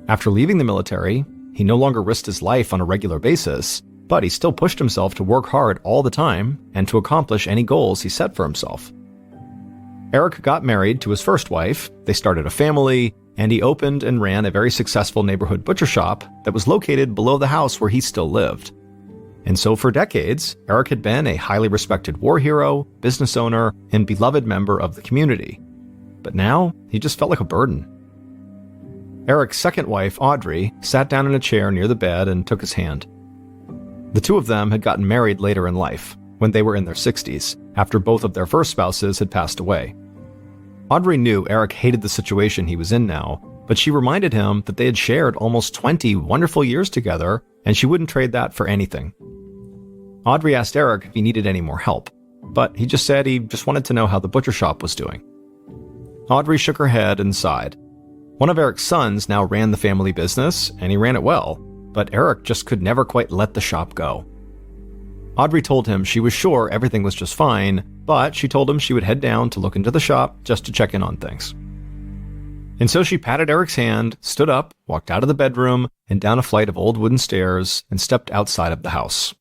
After leaving the military, he no longer risked his life on a regular basis, but he still pushed himself to work hard all the time and to accomplish any goals he set for himself. Eric got married to his first wife, they started a family, and he opened and ran a very successful neighborhood butcher shop that was located below the house where he still lived. And so for decades, Eric had been a highly respected war hero, business owner, and beloved member of the community. But now, he just felt like a burden. Eric's second wife, Audrey, sat down in a chair near the bed and took his hand. The two of them had gotten married later in life, when they were in their 60s, after both of their first spouses had passed away. Audrey knew Eric hated the situation he was in now, but she reminded him that they had shared almost 20 wonderful years together, and she wouldn't trade that for anything. Audrey asked Eric if he needed any more help, but he just said he just wanted to know how the butcher shop was doing. Audrey shook her head and sighed. One of Eric's sons now ran the family business, and he ran it well, but Eric just could never quite let the shop go. Audrey told him she was sure everything was just fine, but she told him she would head down to look into the shop just to check in on things. And so she patted Eric's hand, stood up, walked out of the bedroom, and down a flight of old wooden stairs, and stepped outside of the house.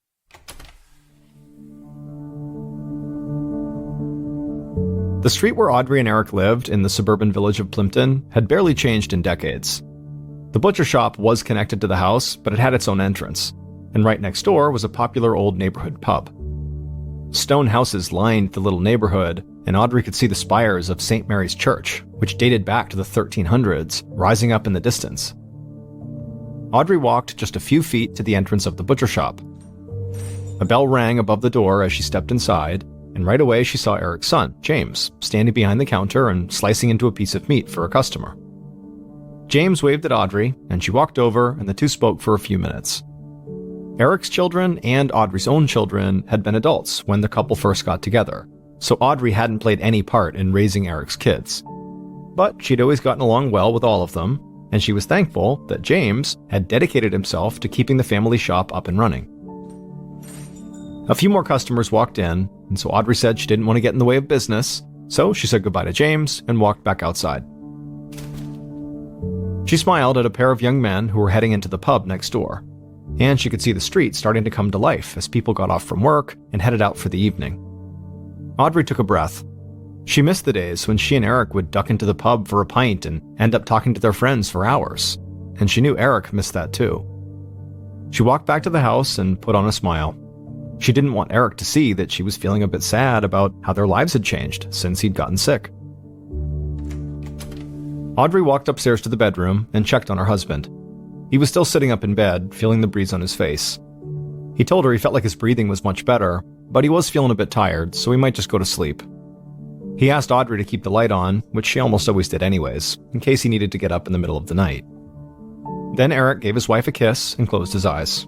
The street where Audrey and Eric lived in the suburban village of Plympton had barely changed in decades. The butcher shop was connected to the house, but it had its own entrance, and right next door was a popular old neighborhood pub. Stone houses lined the little neighborhood, and Audrey could see the spires of St. Mary's Church, which dated back to the 1300s, rising up in the distance. Audrey walked just a few feet to the entrance of the butcher shop. A bell rang above the door as she stepped inside, and right away she saw Eric's son, James, standing behind the counter and slicing into a piece of meat for a customer. James waved at Audrey, and she walked over, and the two spoke for a few minutes. Eric's children and Audrey's own children had been adults when the couple first got together, so Audrey hadn't played any part in raising Eric's kids. But she'd always gotten along well with all of them, and she was thankful that James had dedicated himself to keeping the family shop up and running. A few more customers walked in, and so Audrey said she didn't want to get in the way of business, so she said goodbye to James and walked back outside. She smiled at a pair of young men who were heading into the pub next door, and she could see the street starting to come to life as people got off from work and headed out for the evening. Audrey took a breath. She missed the days when she and Eric would duck into the pub for a pint and end up talking to their friends for hours, and she knew Eric missed that too. She walked back to the house and put on a smile. She didn't want Eric to see that she was feeling a bit sad about how their lives had changed since he'd gotten sick. Audrey walked upstairs to the bedroom and checked on her husband. He was still sitting up in bed, feeling the breeze on his face. He told her he felt like his breathing was much better, but he was feeling a bit tired, so he might just go to sleep. He asked Audrey to keep the light on, which she almost always did anyways, in case he needed to get up in the middle of the night. Then Eric gave his wife a kiss and closed his eyes.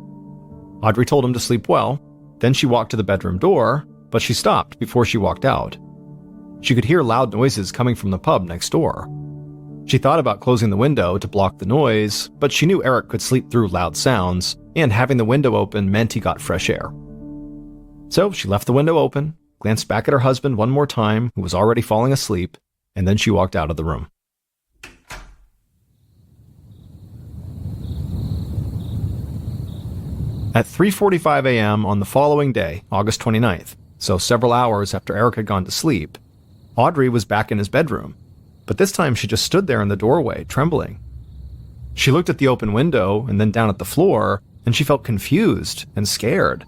Audrey told him to sleep well. Then she walked to the bedroom door, but she stopped before she walked out. She could hear loud noises coming from the pub next door. She thought about closing the window to block the noise, but she knew Eric could sleep through loud sounds, and having the window open meant he got fresh air. So she left the window open, glanced back at her husband one more time, who was already falling asleep, and then she walked out of the room. At 3:45 a.m. on the following day, August 29th, so several hours after Eric had gone to sleep, Audrey was back in his bedroom, but this time she just stood there in the doorway, trembling. She looked at the open window and then down at the floor, and she felt confused and scared.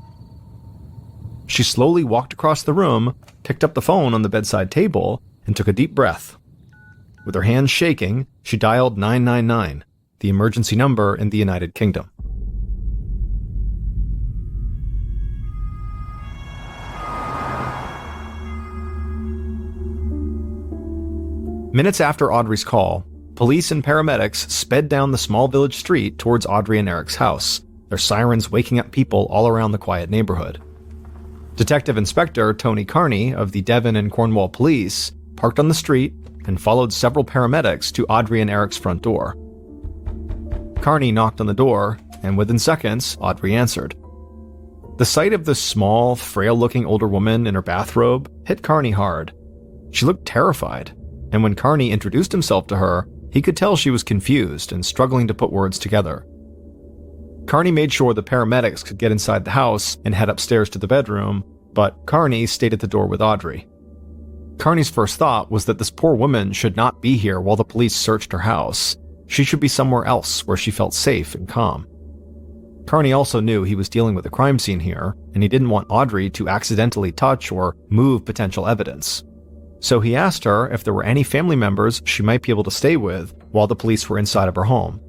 She slowly walked across the room, picked up the phone on the bedside table, and took a deep breath. With her hands shaking, she dialed 999, the emergency number in the United Kingdom. Minutes after Audrey's call, police and paramedics sped down the small village street towards Audrey and Eric's house, their sirens waking up people all around the quiet neighborhood. Detective Inspector Tony Carney of the Devon and Cornwall Police parked on the street and followed several paramedics to Audrey and Eric's front door. Carney knocked on the door, and within seconds, Audrey answered. The sight of this small, frail-looking older woman in her bathrobe hit Carney hard. She looked terrified, and when Carney introduced himself to her, he could tell she was confused and struggling to put words together. Carney made sure the paramedics could get inside the house and head upstairs to the bedroom, but Carney stayed at the door with Audrey. Carney's first thought was that this poor woman should not be here while the police searched her house. She should be somewhere else where she felt safe and calm. Carney also knew he was dealing with a crime scene here, and he didn't want Audrey to accidentally touch or move potential evidence. So he asked her if there were any family members she might be able to stay with while the police were inside of her home.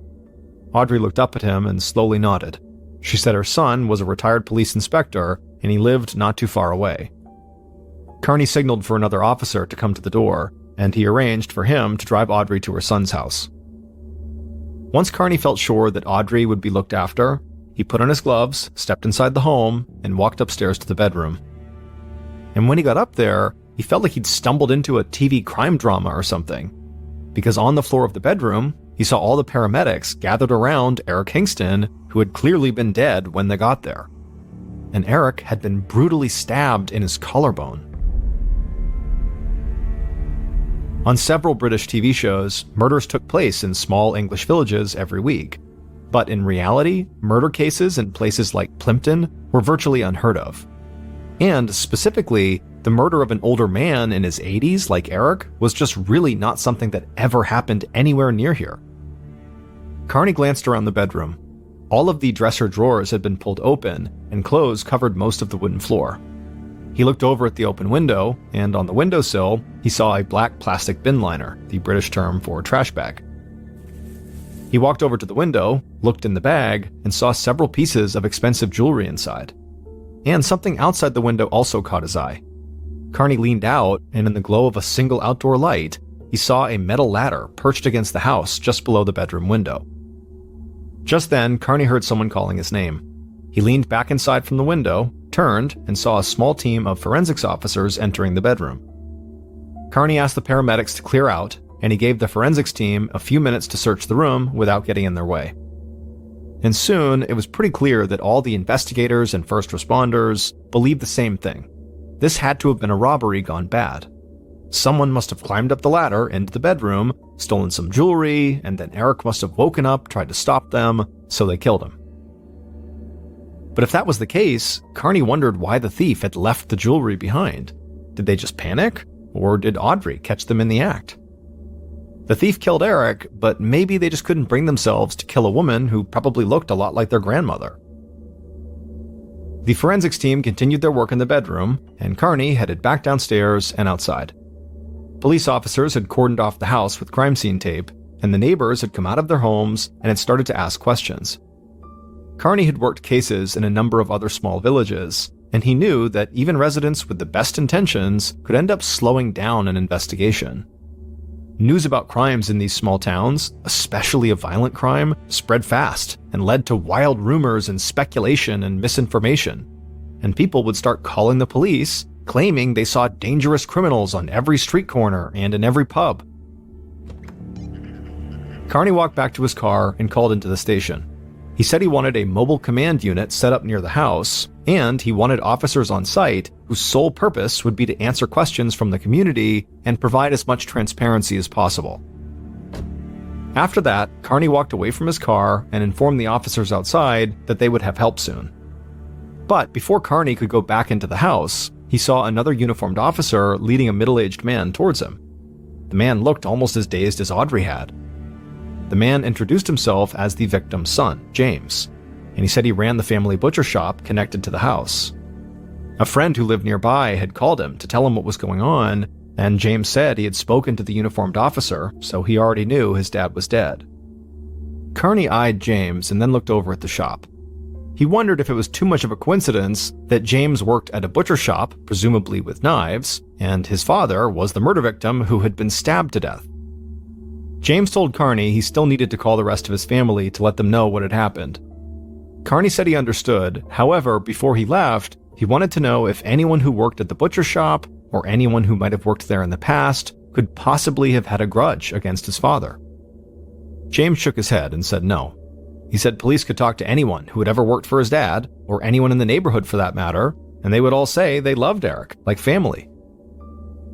Audrey looked up at him and slowly nodded. She said her son was a retired police inspector and he lived not too far away. Carney signaled for another officer to come to the door, and he arranged for him to drive Audrey to her son's house. Once Carney felt sure that Audrey would be looked after, he put on his gloves, stepped inside the home, and walked upstairs to the bedroom. And when he got up there, he felt like he'd stumbled into a TV crime drama or something, because on the floor of the bedroom, he saw all the paramedics gathered around Eric Hingston, who had clearly been dead when they got there. And Eric had been brutally stabbed in his collarbone. On several British TV shows, murders took place in small English villages every week. But in reality, murder cases in places like Plimpton were virtually unheard of. And specifically, the murder of an older man in his 80s like Eric was just really not something that ever happened anywhere near here. Carney glanced around the bedroom. All of the dresser drawers had been pulled open, and clothes covered most of the wooden floor. He looked over at the open window, and on the windowsill, he saw a black plastic bin liner, the British term for trash bag. He walked over to the window, looked in the bag, and saw several pieces of expensive jewelry inside. And something outside the window also caught his eye. Carney leaned out, and in the glow of a single outdoor light, he saw a metal ladder perched against the house just below the bedroom window. Just then, Carney heard someone calling his name. He leaned back inside from the window, turned, and saw a small team of forensics officers entering the bedroom. Carney asked the paramedics to clear out, and he gave the forensics team a few minutes to search the room without getting in their way. And soon, it was pretty clear that all the investigators and first responders believed the same thing. This had to have been a robbery gone bad. Someone must have climbed up the ladder into the bedroom, stolen some jewelry, and then Eric must have woken up, tried to stop them, so they killed him. But if that was the case, Carney wondered why the thief had left the jewelry behind. Did they just panic? Or did Audrey catch them in the act? The thief killed Eric, but maybe they just couldn't bring themselves to kill a woman who probably looked a lot like their grandmother. The forensics team continued their work in the bedroom, and Carney headed back downstairs and outside. Police officers had cordoned off the house with crime scene tape, and the neighbors had come out of their homes and had started to ask questions. Carney had worked cases in a number of other small villages, and he knew that even residents with the best intentions could end up slowing down an investigation. News about crimes in these small towns, especially a violent crime, spread fast and led to wild rumors and speculation and misinformation. And people would start calling the police, claiming they saw dangerous criminals on every street corner and in every pub. Carney walked back to his car and called into the station. He said he wanted a mobile command unit set up near the house, and he wanted officers on site whose sole purpose would be to answer questions from the community and provide as much transparency as possible. After that, Carney walked away from his car and informed the officers outside that they would have help soon. But before Carney could go back into the house, he saw another uniformed officer leading a middle-aged man towards him. The man looked almost as dazed as Audrey had. The man introduced himself as the victim's son, James, and he said he ran the family butcher shop connected to the house. A friend who lived nearby had called him to tell him what was going on, and James said he had spoken to the uniformed officer, so he already knew his dad was dead. Carney eyed James and then looked over at the shop. He wondered if it was too much of a coincidence that James worked at a butcher shop, presumably with knives, and his father was the murder victim who had been stabbed to death. James told Carney he still needed to call the rest of his family to let them know what had happened. Carney said he understood, however, before he left, he wanted to know if anyone who worked at the butcher shop, or anyone who might have worked there in the past, could possibly have had a grudge against his father. James shook his head and said no. He said police could talk to anyone who had ever worked for his dad, or anyone in the neighborhood for that matter, and they would all say they loved Eric, like family.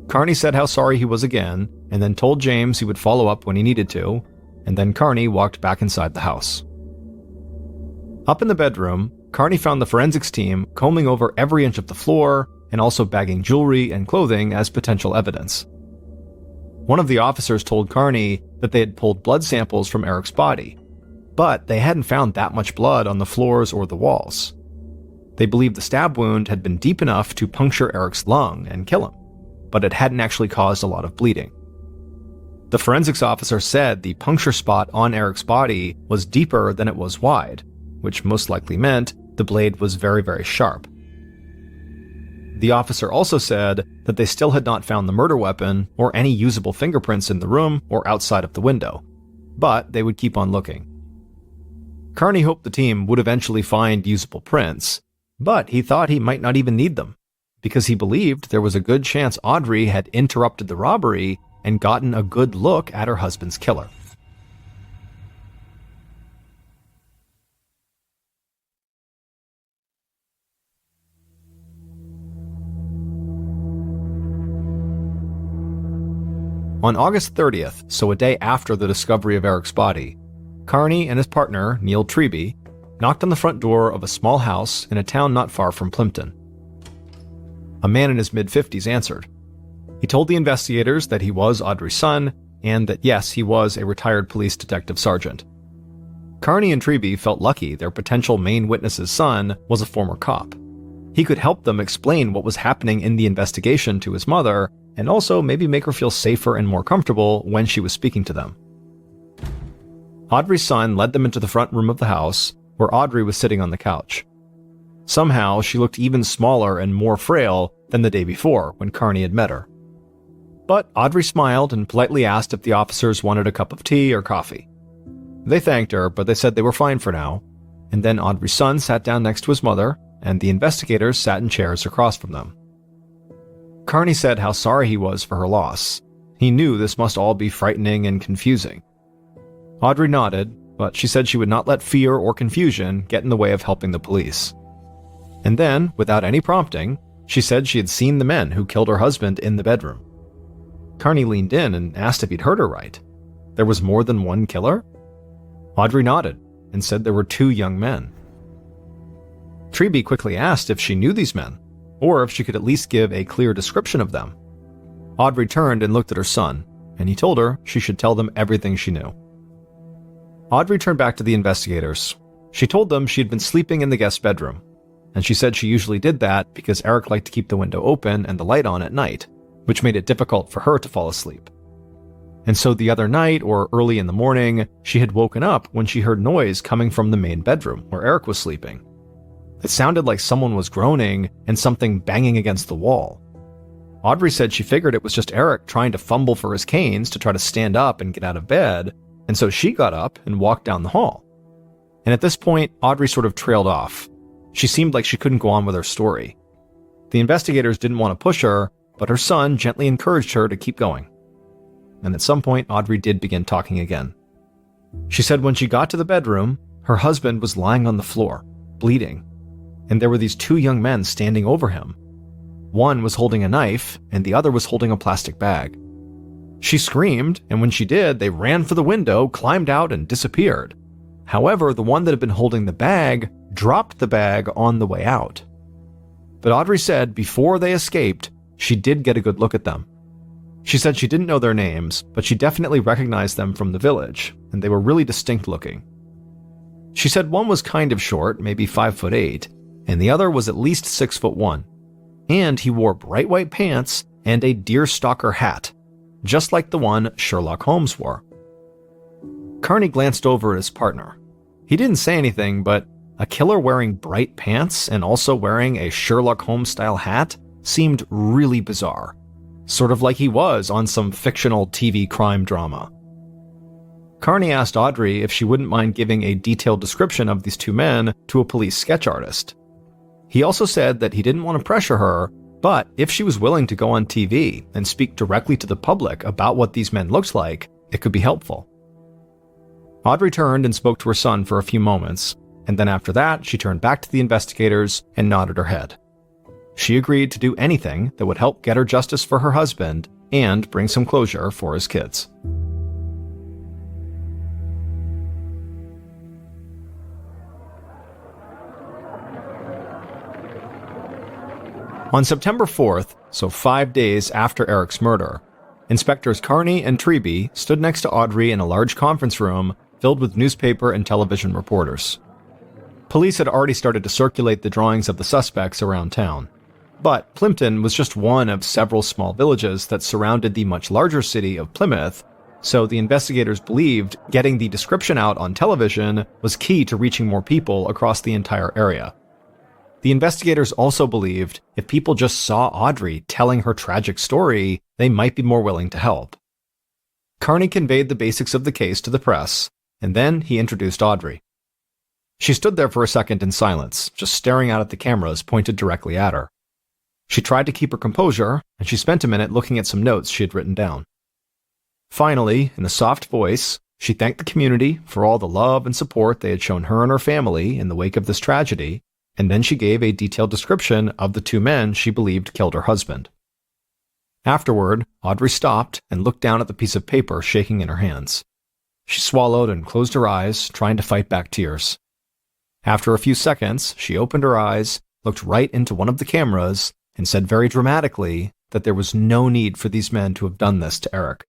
Carney said how sorry he was again, and then told James he would follow up when he needed to, and then Carney walked back inside the house. Up in the bedroom, Carney found the forensics team combing over every inch of the floor and also bagging jewelry and clothing as potential evidence. One of the officers told Carney that they had pulled blood samples from Eric's body, but they hadn't found that much blood on the floors or the walls. They believed the stab wound had been deep enough to puncture Eric's lung and kill him, but it hadn't actually caused a lot of bleeding. The forensics officer said the puncture spot on Eric's body was deeper than it was wide, which most likely meant the blade was very, very sharp. The officer also said that they still had not found the murder weapon or any usable fingerprints in the room or outside of the window, but they would keep on looking. Carney hoped the team would eventually find usable prints, but he thought he might not even need them, because he believed there was a good chance Audrey had interrupted the robbery and gotten a good look at her husband's killer. On August 30th, so a day after the discovery of Eric's body, Carney and his partner, Neil Treby, knocked on the front door of a small house in a town not far from Plimpton. A man in his mid-50s answered. He told the investigators that he was Audrey's son, and that yes, he was a retired police detective sergeant. Carney and Treby felt lucky their potential main witness's son was a former cop. He could help them explain what was happening in the investigation to his mother, and also maybe make her feel safer and more comfortable when she was speaking to them. Audrey's son led them into the front room of the house, where Audrey was sitting on the couch. Somehow, she looked even smaller and more frail than the day before when Carney had met her. But Audrey smiled and politely asked if the officers wanted a cup of tea or coffee. They thanked her, but they said they were fine for now, and then Audrey's son sat down next to his mother, and the investigators sat in chairs across from them. Carney said how sorry he was for her loss. He knew this must all be frightening and confusing. Audrey nodded, but she said she would not let fear or confusion get in the way of helping the police. And then, without any prompting, she said she had seen the men who killed her husband in the bedroom. Carney leaned in and asked if he'd heard her right. There was more than one killer? Audrey nodded and said there were 2 young men. Treby quickly asked if she knew these men, or if she could at least give a clear description of them. Audrey turned and looked at her son, and he told her she should tell them everything she knew. Audrey turned back to the investigators. She told them she had been sleeping in the guest bedroom, and she said she usually did that because Eric liked to keep the window open and the light on at night, which made it difficult for her to fall asleep. And so the other night, or early in the morning, she had woken up when she heard noise coming from the main bedroom where Eric was sleeping. It sounded like someone was groaning and something banging against the wall. Audrey said she figured it was just Eric trying to fumble for his canes to try to stand up and get out of bed, and so she got up and walked down the hall. And at this point, Audrey sort of trailed off. She seemed like she couldn't go on with her story. The investigators didn't want to push her, but her son gently encouraged her to keep going. And at some point, Audrey did begin talking again. She said when she got to the bedroom, her husband was lying on the floor, bleeding, and there were these 2 young men standing over him. One was holding a knife, and the other was holding a plastic bag. She screamed, and when she did, they ran for the window, climbed out, and disappeared. However, the one that had been holding the bag dropped the bag on the way out. But Audrey said before they escaped, she did get a good look at them. She said she didn't know their names, but she definitely recognized them from the village, and they were really distinct looking. She said one was kind of short, maybe 5'8", and the other was at least 6'1", and he wore bright white pants and a deerstalker hat, just like the one Sherlock Holmes wore. Carney glanced over at his partner. He didn't say anything, but a killer wearing bright pants and also wearing a Sherlock Holmes-style hat seemed really bizarre, sort of like he was on some fictional TV crime drama. Carney asked Audrey if she wouldn't mind giving a detailed description of these 2 men to a police sketch artist. He also said that he didn't want to pressure her, but if she was willing to go on TV and speak directly to the public about what these men looked like, it could be helpful. Audrey turned and spoke to her son for a few moments, and then after that, she turned back to the investigators and nodded her head. She agreed to do anything that would help get her justice for her husband and bring some closure for his kids. On September 4th, so 5 days after Eric's murder, Inspectors Carney and Treby stood next to Audrey in a large conference room filled with newspaper and television reporters. Police had already started to circulate the drawings of the suspects around town, but Plimpton was just one of several small villages that surrounded the much larger city of Plymouth, so the investigators believed getting the description out on television was key to reaching more people across the entire area. The investigators also believed if people just saw Audrey telling her tragic story, they might be more willing to help. Carney conveyed the basics of the case to the press, and then he introduced Audrey. She stood there for a second in silence, just staring out at the cameras pointed directly at her. She tried to keep her composure, and she spent a minute looking at some notes she had written down. Finally, in a soft voice, she thanked the community for all the love and support they had shown her and her family in the wake of this tragedy, and then she gave a detailed description of the 2 men she believed killed her husband. Afterward, Audrey stopped and looked down at the piece of paper shaking in her hands. She swallowed and closed her eyes, trying to fight back tears. After a few seconds, she opened her eyes, looked right into one of the cameras, and said very dramatically that there was no need for these men to have done this to Eric.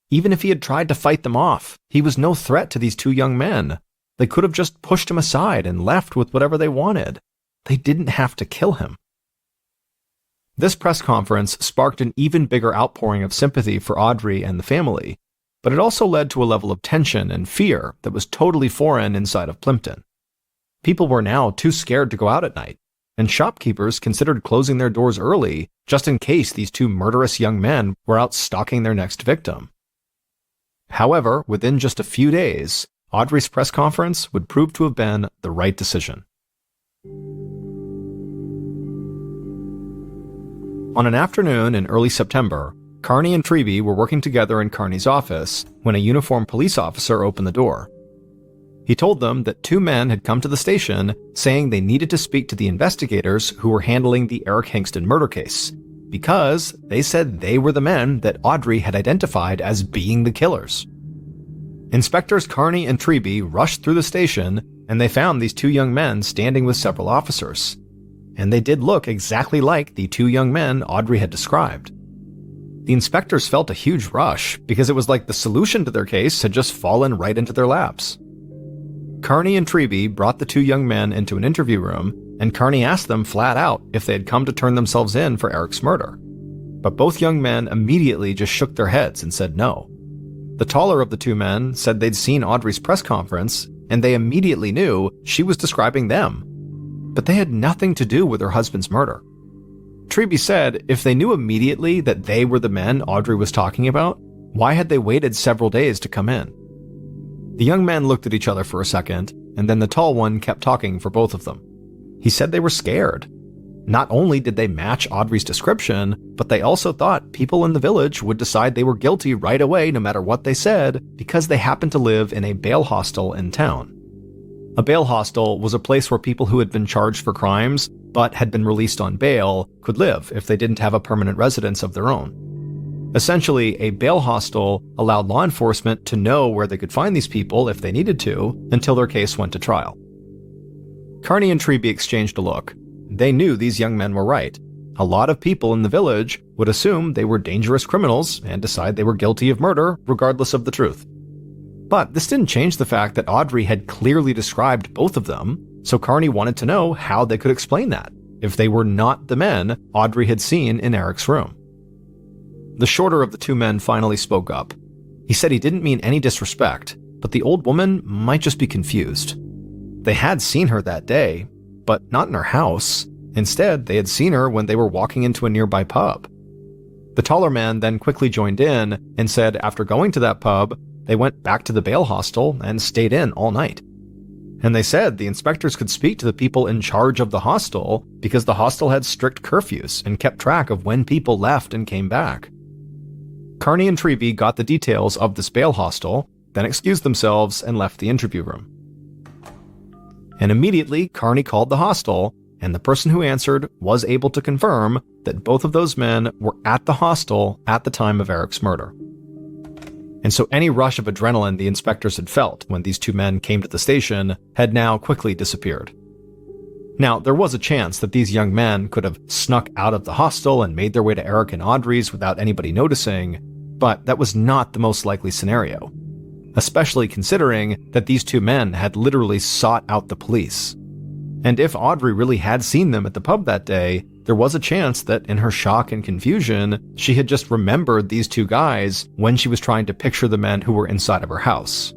Even if he had tried to fight them off, he was no threat to these 2 young men. They could have just pushed him aside and left with whatever they wanted. They didn't have to kill him. This press conference sparked an even bigger outpouring of sympathy for Audrey and the family, but it also led to a level of tension and fear that was totally foreign inside of Plimpton. People were now too scared to go out at night, and shopkeepers considered closing their doors early just in case these 2 murderous young men were out stalking their next victim. However, within just a few days, Audrey's press conference would prove to have been the right decision. On an afternoon in early September, Carney and Treby were working together in Carney's office when a uniformed police officer opened the door. He told them that 2 men had come to the station saying they needed to speak to the investigators who were handling the Eric Hingston murder case, because they said they were the men that Audrey had identified as being the killers. Inspectors Carney and Treby rushed through the station, and they found these two young men standing with several officers. And they did look exactly like the two young men Audrey had described. The inspectors felt a huge rush because it was like the solution to their case had just fallen right into their laps. Carney and Treby brought the two young men into an interview room, and Carney asked them flat out if they had come to turn themselves in for Eric's murder. But both young men immediately just shook their heads and said no. The taller of the two men said they'd seen Audrey's press conference, and they immediately knew she was describing them. But they had nothing to do with her husband's murder. Treby said if they knew immediately that they were the men Audrey was talking about, why had they waited several days to come in? The young men looked at each other for a second, and then the tall one kept talking for both of them. He said they were scared. Not only did they match Audrey's description, but they also thought people in the village would decide they were guilty right away no matter what they said, because they happened to live in a bail hostel in town. A bail hostel was a place where people who had been charged for crimes but had been released on bail could live if they didn't have a permanent residence of their own. Essentially, a bail hostel allowed law enforcement to know where they could find these people if they needed to until their case went to trial. Carney and Treby exchanged a look. They knew these young men were right. A lot of people in the village would assume they were dangerous criminals and decide they were guilty of murder regardless of the truth. But this didn't change the fact that Audrey had clearly described both of them, so Carney wanted to know how they could explain that, if they were not the men Audrey had seen in Eric's room. The shorter of the two men finally spoke up. He said he didn't mean any disrespect, but the old woman might just be confused. They had seen her that day, but not in her house. Instead, they had seen her when they were walking into a nearby pub. The taller man then quickly joined in and said after going to that pub, they went back to the bail hostel and stayed in all night. And they said the inspectors could speak to the people in charge of the hostel because the hostel had strict curfews and kept track of when people left and came back. Carney and Treby got the details of this bail hostel, then excused themselves and left the interview room. And immediately, Carney called the hostel, and the person who answered was able to confirm that both of those men were at the hostel at the time of Eric's murder. And so any rush of adrenaline the inspectors had felt when these two men came to the station had now quickly disappeared. Now, there was a chance that these young men could have snuck out of the hostel and made their way to Eric and Audrey's without anybody noticing, but that was not the most likely scenario, especially considering that these two men had literally sought out the police. And if Audrey really had seen them at the pub that day, there was a chance that in her shock and confusion, she had just remembered these two guys when she was trying to picture the men who were inside of her house.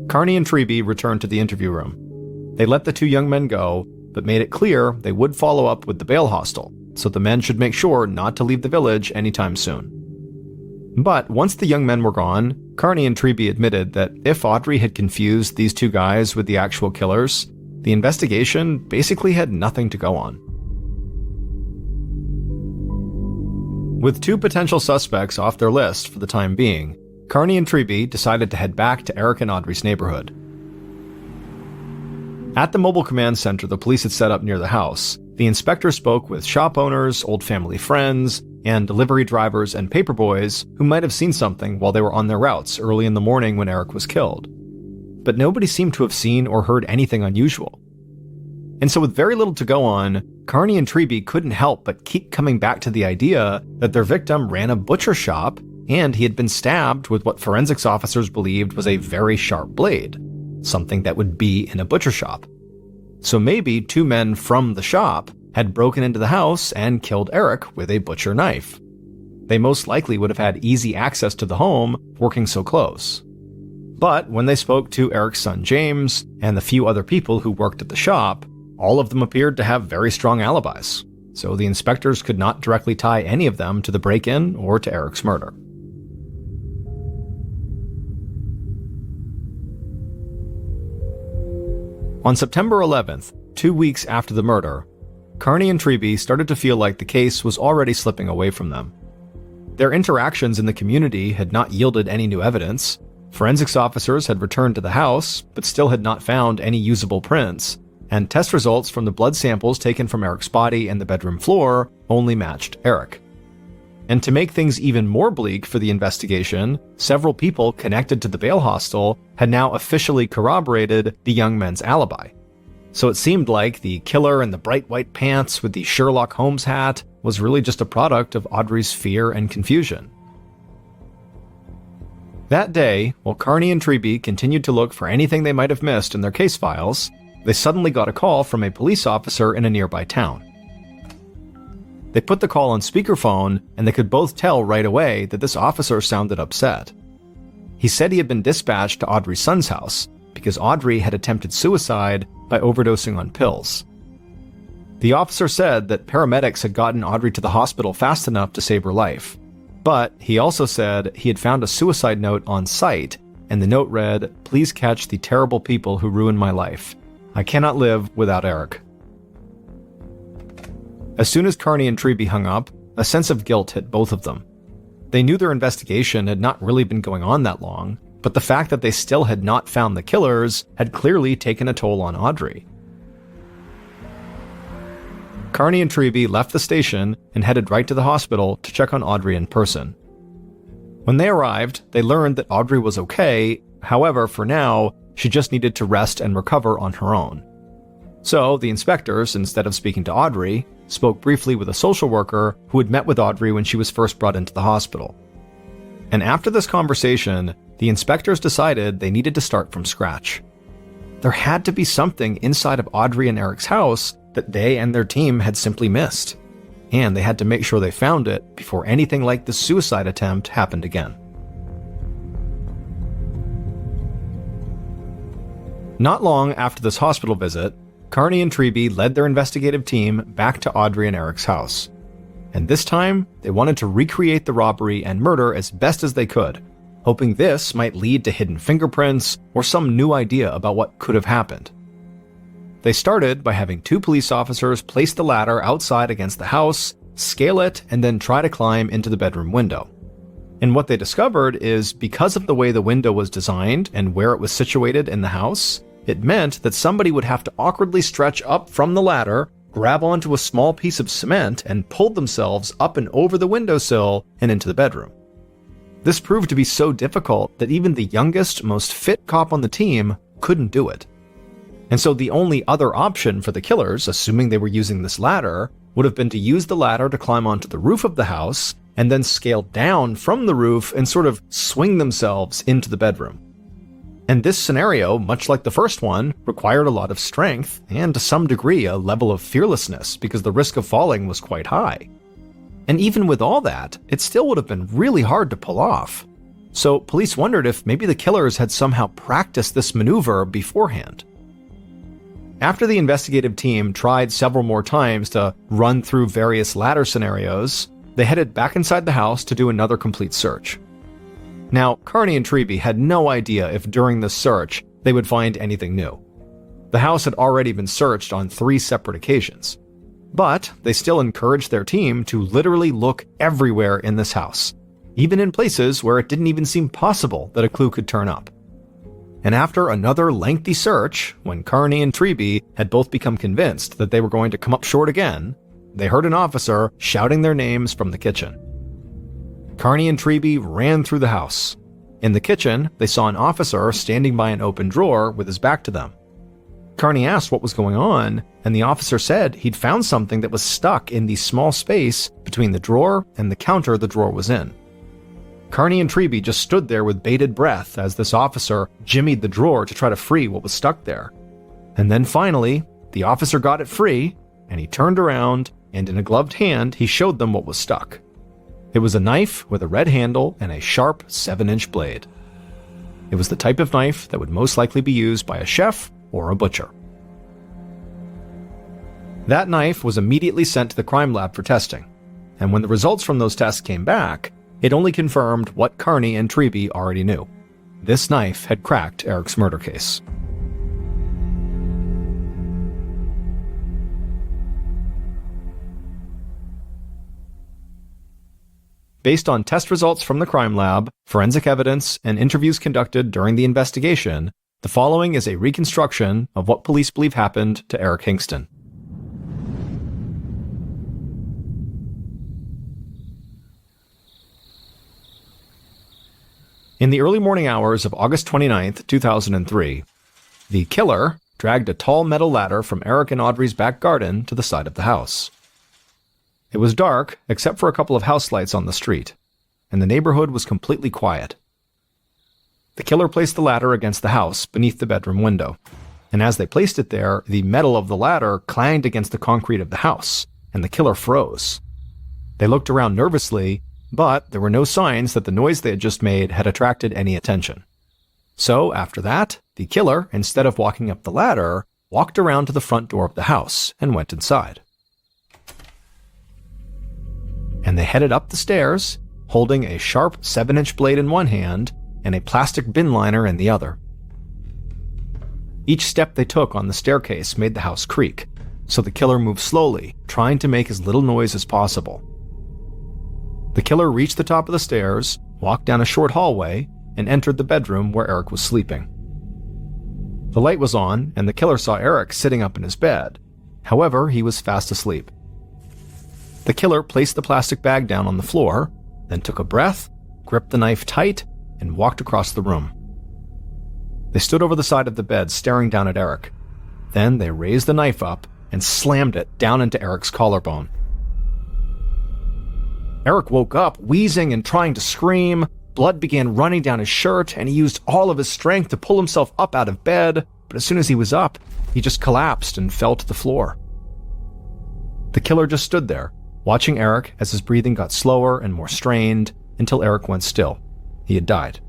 Carney and Treby returned to the interview room. They let the two young men go, but made it clear they would follow up with the bail hostel, so the men should make sure not to leave the village anytime soon. But once the young men were gone, Carney and Treby admitted that if Audrey had confused these two guys with the actual killers, the investigation basically had nothing to go on. With two potential suspects off their list for the time being, Carney and Treby decided to head back to Eric and Audrey's neighborhood. At the mobile command center the police had set up near the house, the inspector spoke with shop owners, old family friends, and delivery drivers and paperboys who might have seen something while they were on their routes early in the morning when Eric was killed. But nobody seemed to have seen or heard anything unusual. And so with very little to go on, Carney and Treby couldn't help but keep coming back to the idea that their victim ran a butcher shop and he had been stabbed with what forensics officers believed was a very sharp blade, something that would be in a butcher shop. So maybe two men from the shop had broken into the house and killed Eric with a butcher knife. They most likely would have had easy access to the home, working so close. But when they spoke to Eric's son James and the few other people who worked at the shop, all of them appeared to have very strong alibis, so the inspectors could not directly tie any of them to the break-in or to Eric's murder. On September 11th, 2 weeks after the murder, Carney and Treby started to feel like the case was already slipping away from them. Their interactions in the community had not yielded any new evidence. Forensics officers had returned to the house, but still had not found any usable prints, and test results from the blood samples taken from Eric's body and the bedroom floor only matched Eric. And to make things even more bleak for the investigation, several people connected to the bail hostel had now officially corroborated the young men's alibi. So it seemed like the killer in the bright white pants with the Sherlock Holmes hat was really just a product of Audrey's fear and confusion. That day, while Carney and Treby continued to look for anything they might have missed in their case files, they suddenly got a call from a police officer in a nearby town. They put the call on speakerphone, and they could both tell right away that this officer sounded upset. He said he had been dispatched to Audrey's son's house because Audrey had attempted suicide by overdosing on pills. The officer said that paramedics had gotten Audrey to the hospital fast enough to save her life, but he also said he had found a suicide note on site, and the note read, "Please catch the terrible people who ruined my life. I cannot live without Eric." As soon as Carney and Treby hung up, a sense of guilt hit both of them. They knew their investigation had not really been going on that long, but the fact that they still had not found the killers had clearly taken a toll on Audrey. Carney and Treby left the station and headed right to the hospital to check on Audrey in person. When they arrived, they learned that Audrey was okay, however, for now, she just needed to rest and recover on her own. So, the inspectors, instead of speaking to Audrey, spoke briefly with a social worker who had met with Audrey when she was first brought into the hospital. And after this conversation, the inspectors decided they needed to start from scratch. There had to be something inside of Audrey and Eric's house that they and their team had simply missed, and they had to make sure they found it before anything like the suicide attempt happened again. Not long after this hospital visit, Carney and Treby led their investigative team back to Audrey and Eric's house. And this time, they wanted to recreate the robbery and murder as best as they could, hoping this might lead to hidden fingerprints or some new idea about what could have happened. They started by having 2 police officers place the ladder outside against the house, scale it, and then try to climb into the bedroom window. And what they discovered is because of the way the window was designed and where it was situated in the house, it meant that somebody would have to awkwardly stretch up from the ladder, grab onto a small piece of cement, and pull themselves up and over the windowsill and into the bedroom. This proved to be so difficult that even the youngest, most fit cop on the team couldn't do it. And so the only other option for the killers, assuming they were using this ladder, would have been to use the ladder to climb onto the roof of the house and then scale down from the roof and sort of swing themselves into the bedroom. And this scenario, much like the first one, required a lot of strength and to some degree a level of fearlessness because the risk of falling was quite high. And even with all that, it still would have been really hard to pull off. So police wondered if maybe the killers had somehow practiced this maneuver beforehand. After the investigative team tried several more times to run through various ladder scenarios, they headed back inside the house to do another complete search. Now, Carney and Treby had no idea if during this search they would find anything new. The house had already been searched on 3 separate occasions. But they still encouraged their team to literally look everywhere in this house, even in places where it didn't even seem possible that a clue could turn up. And after another lengthy search, when Carney and Treby had both become convinced that they were going to come up short again, they heard an officer shouting their names from the kitchen. Carney and Treby ran through the house. In the kitchen, they saw an officer standing by an open drawer with his back to them. Carney asked what was going on, and the officer said he'd found something that was stuck in the small space between the drawer and the counter the drawer was in. Carney and Treby just stood there with bated breath as this officer jimmied the drawer to try to free what was stuck there. And then finally, the officer got it free, and he turned around, and in a gloved hand, he showed them what was stuck. It was a knife with a red handle and a sharp 7-inch blade. It was the type of knife that would most likely be used by a chef or a butcher. That knife was immediately sent to the crime lab for testing, and when the results from those tests came back, it only confirmed what Carney and Treby already knew. This knife had cracked Eric's murder case. Based on test results from the crime lab, forensic evidence, and interviews conducted during the investigation, the following is a reconstruction of what police believe happened to Eric Hingston. In the early morning hours of August 29, 2003, the killer dragged a tall metal ladder from Eric and Audrey's back garden to the side of the house. It was dark, except for a couple of house lights on the street, and the neighborhood was completely quiet. The killer placed the ladder against the house beneath the bedroom window, and as they placed it there, the metal of the ladder clanged against the concrete of the house, and the killer froze. They looked around nervously, but there were no signs that the noise they had just made had attracted any attention. So, after that, the killer, instead of walking up the ladder, walked around to the front door of the house and went inside. And they headed up the stairs, holding a sharp 7-inch blade in one hand and a plastic bin liner in the other. Each step they took on the staircase made the house creak, so the killer moved slowly, trying to make as little noise as possible. The killer reached the top of the stairs, walked down a short hallway, and entered the bedroom where Eric was sleeping. The light was on, and the killer saw Eric sitting up in his bed. However, he was fast asleep. The killer placed the plastic bag down on the floor, then took a breath, gripped the knife tight, and walked across the room. They stood over the side of the bed, staring down at Eric. Then they raised the knife up and slammed it down into Eric's collarbone. Eric woke up, wheezing and trying to scream. Blood began running down his shirt, and he used all of his strength to pull himself up out of bed, but as soon as he was up, he just collapsed and fell to the floor. The killer just stood there, watching Eric as his breathing got slower and more strained, until Eric went still. He had died.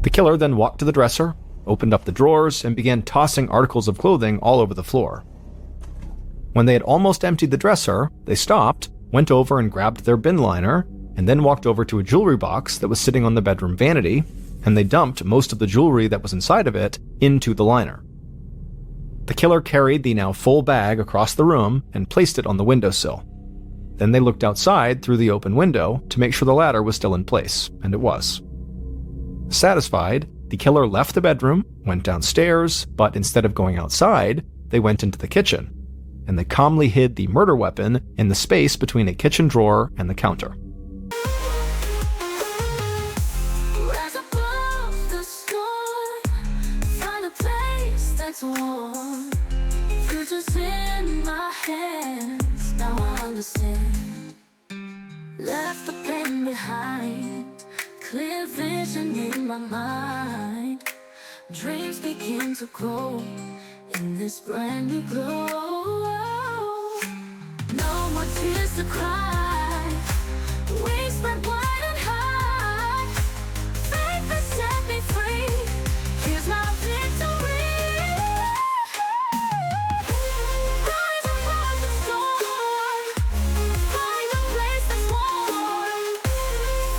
The killer then walked to the dresser, opened up the drawers, and began tossing articles of clothing all over the floor. When they had almost emptied the dresser, they stopped, went over and grabbed their bin liner, and then walked over to a jewelry box that was sitting on the bedroom vanity, and they dumped most of the jewelry that was inside of it into the liner. The killer carried the now full bag across the room and placed it on the windowsill. Then they looked outside through the open window to make sure the ladder was still in place, and it was. Satisfied, the killer left the bedroom, went downstairs, but instead of going outside, they went into the kitchen, and they calmly hid the murder weapon in the space between a kitchen drawer and the counter. Left the pain behind, clear vision in my mind. Dreams begin to grow in this brand new glow. No more tears to cry, wings spread wide and high. Faith has set me free, here's my victory. Rise above the storm, find a place that's warm.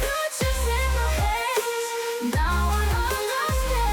Futures in my hands, now I understand.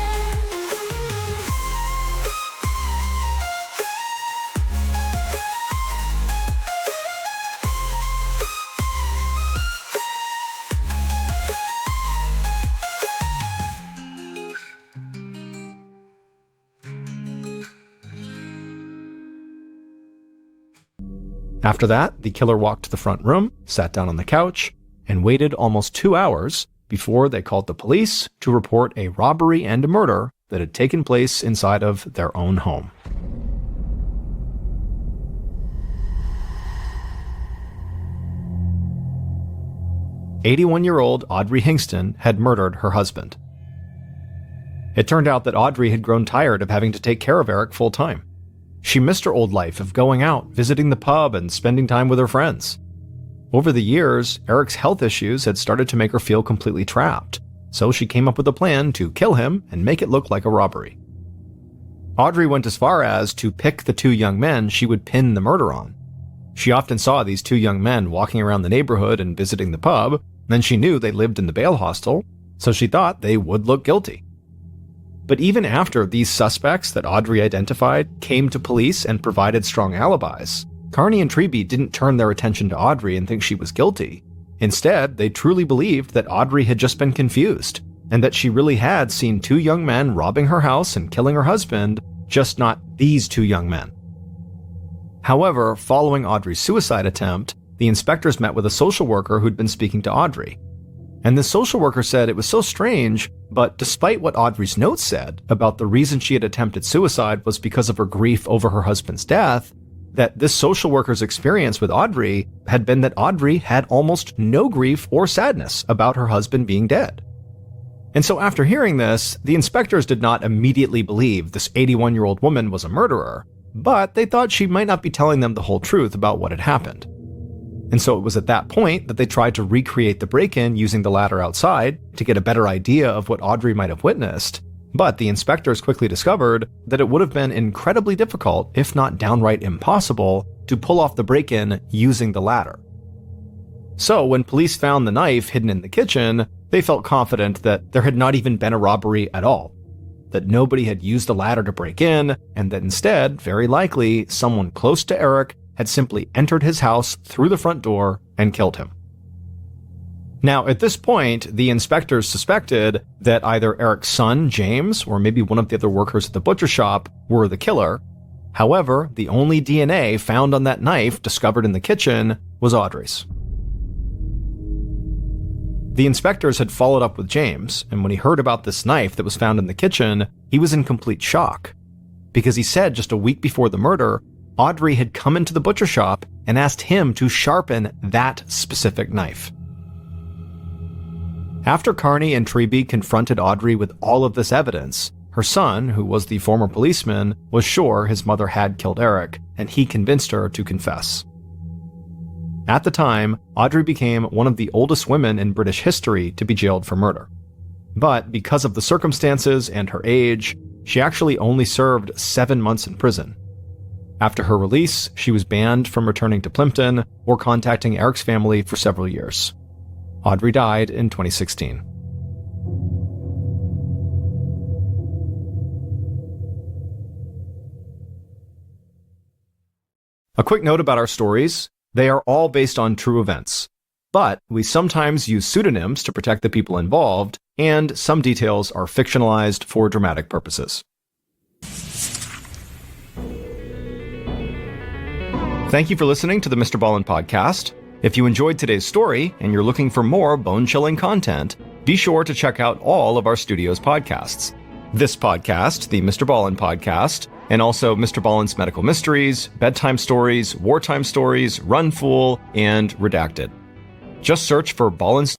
After that, the killer walked to the front room, sat down on the couch, and waited almost 2 hours before they called the police to report a robbery and a murder that had taken place inside of their own home. "81-year-old Audrey Hingston had murdered her husband. It turned out that Audrey had grown tired of having to take care of Eric full-time. She missed her old life of going out, visiting the pub, and spending time with her friends. Over the years, Eric's health issues had started to make her feel completely trapped, so she came up with a plan to kill him and make it look like a robbery. Audrey went as far as to pick the 2 young men she would pin the murder on. She often saw these 2 young men walking around the neighborhood and visiting the pub, and then she knew they lived in the bail hostel, so she thought they would look guilty. But even after these suspects that Audrey identified came to police and provided strong alibis, Carney and Treby didn't turn their attention to Audrey and think she was guilty. Instead, they truly believed that Audrey had just been confused, and that she really had seen 2 young men robbing her house and killing her husband, just not these 2 young men. However, following Audrey's suicide attempt, the inspectors met with a social worker who'd been speaking to Audrey. And the social worker said it was so strange, but despite what Audrey's notes said about the reason she had attempted suicide was because of her grief over her husband's death, that this social worker's experience with Audrey had been that Audrey had almost no grief or sadness about her husband being dead. And so after hearing this, the inspectors did not immediately believe this 81-year-old woman was a murderer, but they thought she might not be telling them the whole truth about what had happened. And so it was at that point that they tried to recreate the break-in using the ladder outside to get a better idea of what Audrey might have witnessed. But the inspectors quickly discovered that it would have been incredibly difficult, if not downright impossible, to pull off the break-in using the ladder. So when police found the knife hidden in the kitchen, they felt confident that there had not even been a robbery at all, that nobody had used the ladder to break in, and that instead, very likely, someone close to Eric had simply entered his house through the front door and killed him. Now, at this point, the inspectors suspected that either Eric's son, James, or maybe one of the other workers at the butcher shop were the killer. However, the only DNA found on that knife discovered in the kitchen was Audrey's. The inspectors had followed up with James, and when he heard about this knife that was found in the kitchen, he was in complete shock. Because he said just a week before the murder, Audrey had come into the butcher shop and asked him to sharpen that specific knife. After Carney and Treby confronted Audrey with all of this evidence, her son, who was the former policeman, was sure his mother had killed Eric, and he convinced her to confess. At the time, Audrey became one of the oldest women in British history to be jailed for murder. But because of the circumstances and her age, she actually only served 7 months in prison. After her release, she was banned from returning to Plimpton or contacting Eric's family for several years. Audrey died in 2016. A quick note about our stories. They are all based on true events, but we sometimes use pseudonyms to protect the people involved, and some details are fictionalized for dramatic purposes. Thank you for listening to the MrBallen podcast. If you enjoyed today's story and you're looking for more bone-chilling content, be sure to check out all of our studio's podcasts. This podcast, the MrBallen podcast, and also Mr. Ballen's Medical Mysteries, Bedtime Stories, Wartime Stories, Run Fool, and Redacted. Just search for Ballen's